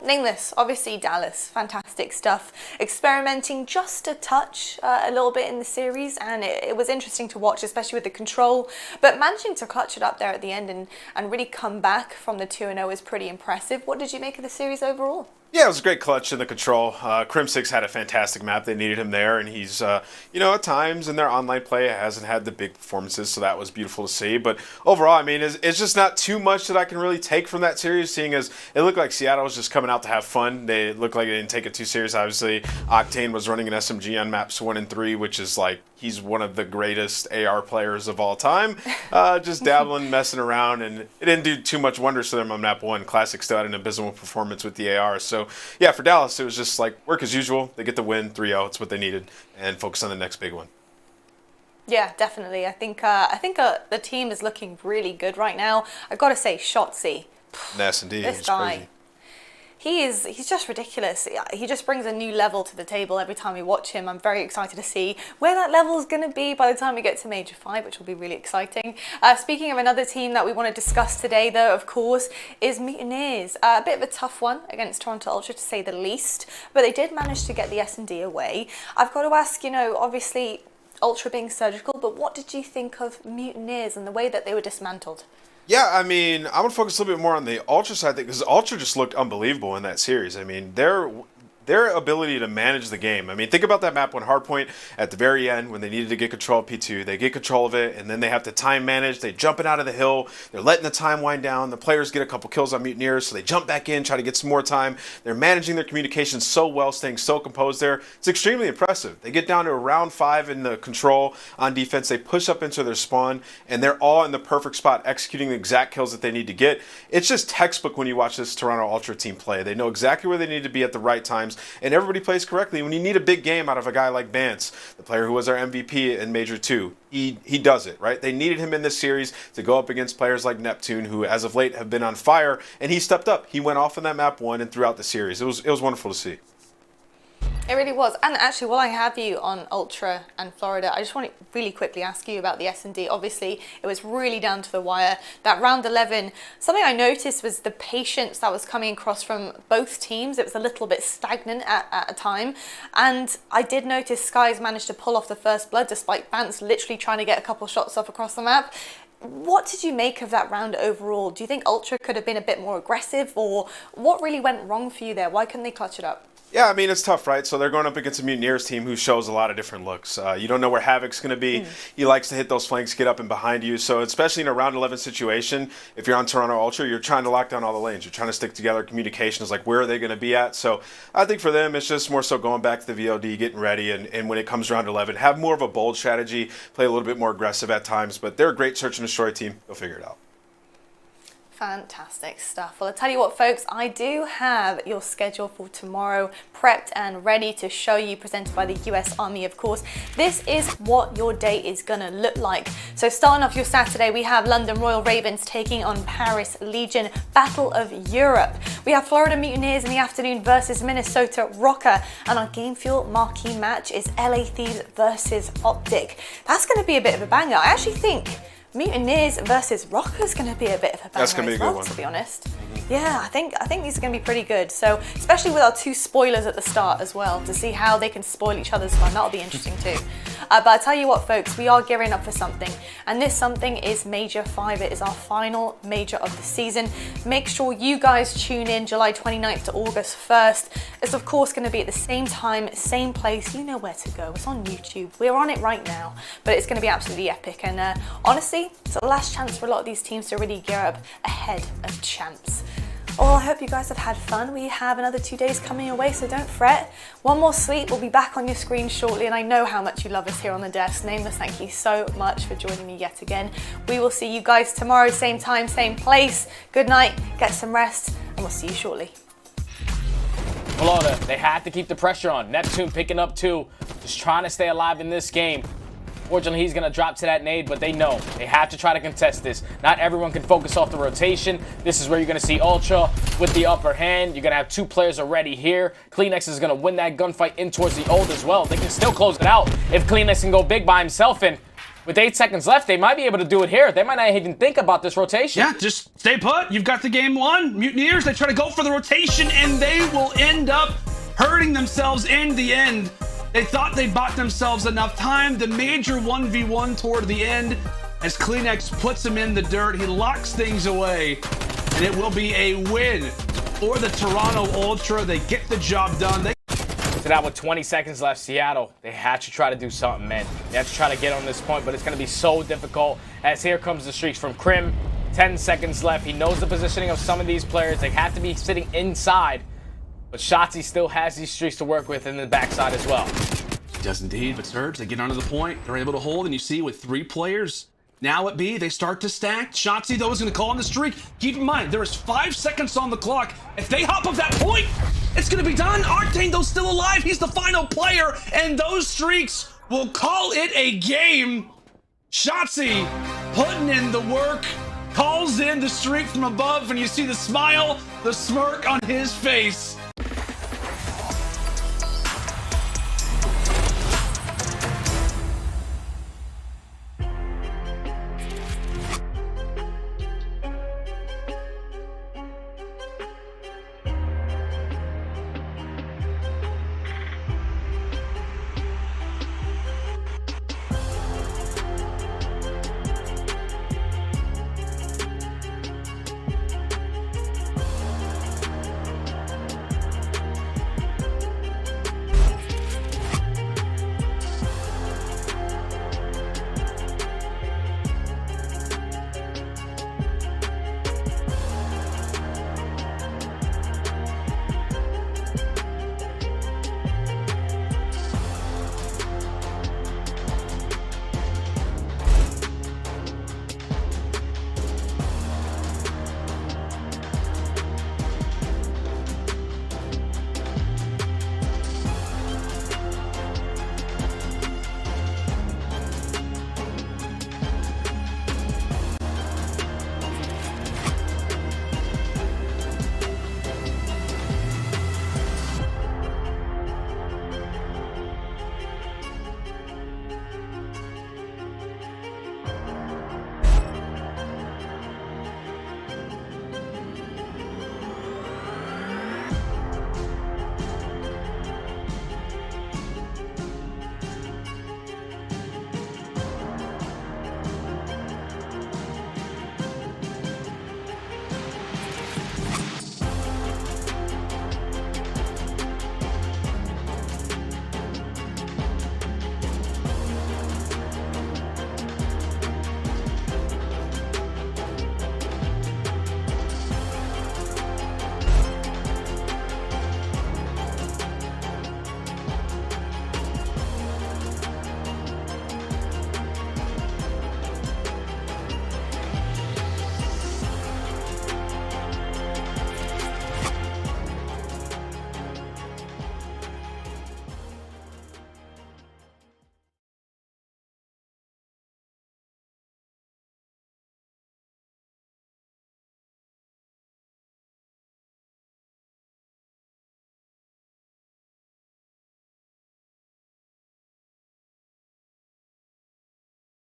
Nameless, obviously Dallas, fantastic stuff. Experimenting just a touch, a little bit in the series, and it was interesting to watch, especially with the control, but managing to clutch it up there at the end and really come back from the 2-0 is pretty impressive. What did you make of the series overall? Yeah, it was a great clutch in the control. Crimsix had a fantastic map. They needed him there, and he's, you know, at times in their online play hasn't had the big performances, so that was beautiful to see. But overall, I mean, it's just not too much that I can really take from that series, seeing as it looked like Seattle was just coming out to have fun. They looked like they didn't take it too serious. Obviously, Octane was running an SMG on maps 1 and 3, which is like, he's one of the greatest AR players of all time. Just dabbling, messing around, and it didn't do too much wonders for them on map 1. Classic still had an abysmal performance with the AR. So, yeah, for Dallas, it was just like work as usual. They get the win, 3-0. It's what they needed, and focus on the next big one. Yeah, definitely. I think the team is looking really good right now. I've got to say, Shotzzy. S&D, this guy. Crazy. He's just ridiculous. He just brings a new level to the table every time we watch him. I'm very excited to see where that level is going to be by the time we get to Major 5, which will be really exciting. Speaking of another team that we want to discuss today, though, of course, is Mutineers. A bit of a tough one against Toronto Ultra, to say the least, but they did manage to get the S&D away. I've got to ask, you know, obviously Ultra being surgical, but what did you think of Mutineers and the way that they were dismantled? Yeah, I mean, I would focus a little bit more on the Ultra side, because Ultra just looked unbelievable in that series. I mean, their ability to manage the game. I mean, think about that map when Hardpoint at the very end, when they needed to get control of P2, they get control of it, and then they have to time manage. They jump it out of the hill. They're letting the time wind down. The players get a couple kills on Mutineers, so they jump back in, try to get some more time. They're managing their communication so well, staying so composed there. It's extremely impressive. They get down to round 5 in the control on defense. They push up into their spawn, and they're all in the perfect spot, executing the exact kills that they need to get. It's just textbook when you watch this Toronto Ultra team play. They know exactly where they need to be at the right times, and everybody plays correctly. When you need a big game out of a guy like Bance, the player who was our MVP in Major 2, he does it, right? They needed him in this series to go up against players like Neptune, who as of late have been on fire, and he stepped up. He went off in that map 1 and throughout the series. It was wonderful to see. It really was. And actually, while I have you on Ultra and Florida, I just want to really quickly ask you about the S&D. Obviously, it was really down to the wire. That round 11, something I noticed was the patience that was coming across from both teams. It was a little bit stagnant at a time. And I did notice Skies managed to pull off the first blood, despite Bance literally trying to get a couple shots off across the map. What did you make of that round overall? Do you think Ultra could have been a bit more aggressive, or what really went wrong for you there? Why couldn't they clutch it up? Yeah, I mean, it's tough, right? So they're going up against a Mutineers team who shows a lot of different looks. You don't know where Havoc's going to be. He likes to hit those flanks, get up and behind you. So especially in a round 11 situation, if you're on Toronto Ultra, you're trying to lock down all the lanes. You're trying to stick together. Communication is like, where are they going to be at? So I think for them, it's just more so going back to the VOD, getting ready, and when it comes round 11, have more of a bold strategy, play a little bit more aggressive at times. But they're a great search and destroy team. They'll figure it out. Fantastic stuff. Well, I'll tell you what, folks, I do have your schedule for tomorrow prepped and ready to show you, presented by the US Army, of course. This is what your day is gonna look like. So starting off your Saturday, we have London Royal Ravens taking on Paris Legion, Battle of Europe. We have Florida Mutineers in the afternoon versus Minnesota Røkkr, and our Game Fuel marquee match is LA Thieves versus OpTic. That's gonna be a bit of a banger. I actually think Mutineers versus Røkkr is going to be a bit of a banger. That's going to be a good one, to be honest. Yeah, I think these are going to be pretty good. So, especially with our 2 spoilers at the start as well, to see how they can spoil each other's fun. That'll be interesting too. But I'll tell you what, folks, we are gearing up for something, and this something is Major 5. It is our final major of the season. Make sure you guys tune in July 29th to August 1st. It's of course going to be at the same time, same place. You know where to go. It's on YouTube. We're on it right now, but it's going to be absolutely epic. And honestly, it's the last chance for a lot of these teams to really gear up ahead of champs. Well, I hope you guys have had fun. We have another 2 days coming your way, so don't fret. One more sleep, we'll be back on your screen shortly, and I know how much you love us here on the desk. Nameless, thank you so much for joining me yet again. We will see you guys tomorrow, same time, same place. Good night, get some rest, and we'll see you shortly. Florida, they had to keep the pressure on. Neptune picking up 2, just trying to stay alive in this game. Fortunately, he's going to drop to that nade, but they know they have to try to contest this. Not everyone can focus off the rotation. This is where you're going to see Ultra with the upper hand. You're going to have 2 players already here. Cleanex is going to win that gunfight in towards the ult as well. They can still close it out if Cleanex can go big by himself, and with 8 seconds left, they might be able to do it here. They might not even think about this rotation. Yeah, just stay put. You've got the game won. Mutineers, they try to go for the rotation, and they will end up hurting themselves in the end. They thought they bought themselves enough time. The major 1v1 toward the end, as CleanX puts him in the dirt, he locks things away, and it will be a win for the Toronto Ultra. They get the job done. So now with 20 seconds left, Seattle, they have to try to do something, man. They have to try to get on this point, but it's going to be so difficult as here comes the streaks from Crim. 10 seconds left. He knows the positioning of some of these players. They have to be sitting inside, but Shotzzy still has these streaks to work with in the backside as well. He does indeed, but Surge, they get onto the point. They're able to hold, and you see with 3 players now at B, they start to stack. Shotzzy, though, is going to call on the streak. Keep in mind, there is 5 seconds on the clock. If they hop up that point, it's going to be done. Octane, though, still alive. He's the final player, and those streaks will call it a game. Shotzzy putting in the work, calls in the streak from above, and you see the smile, the smirk on his face.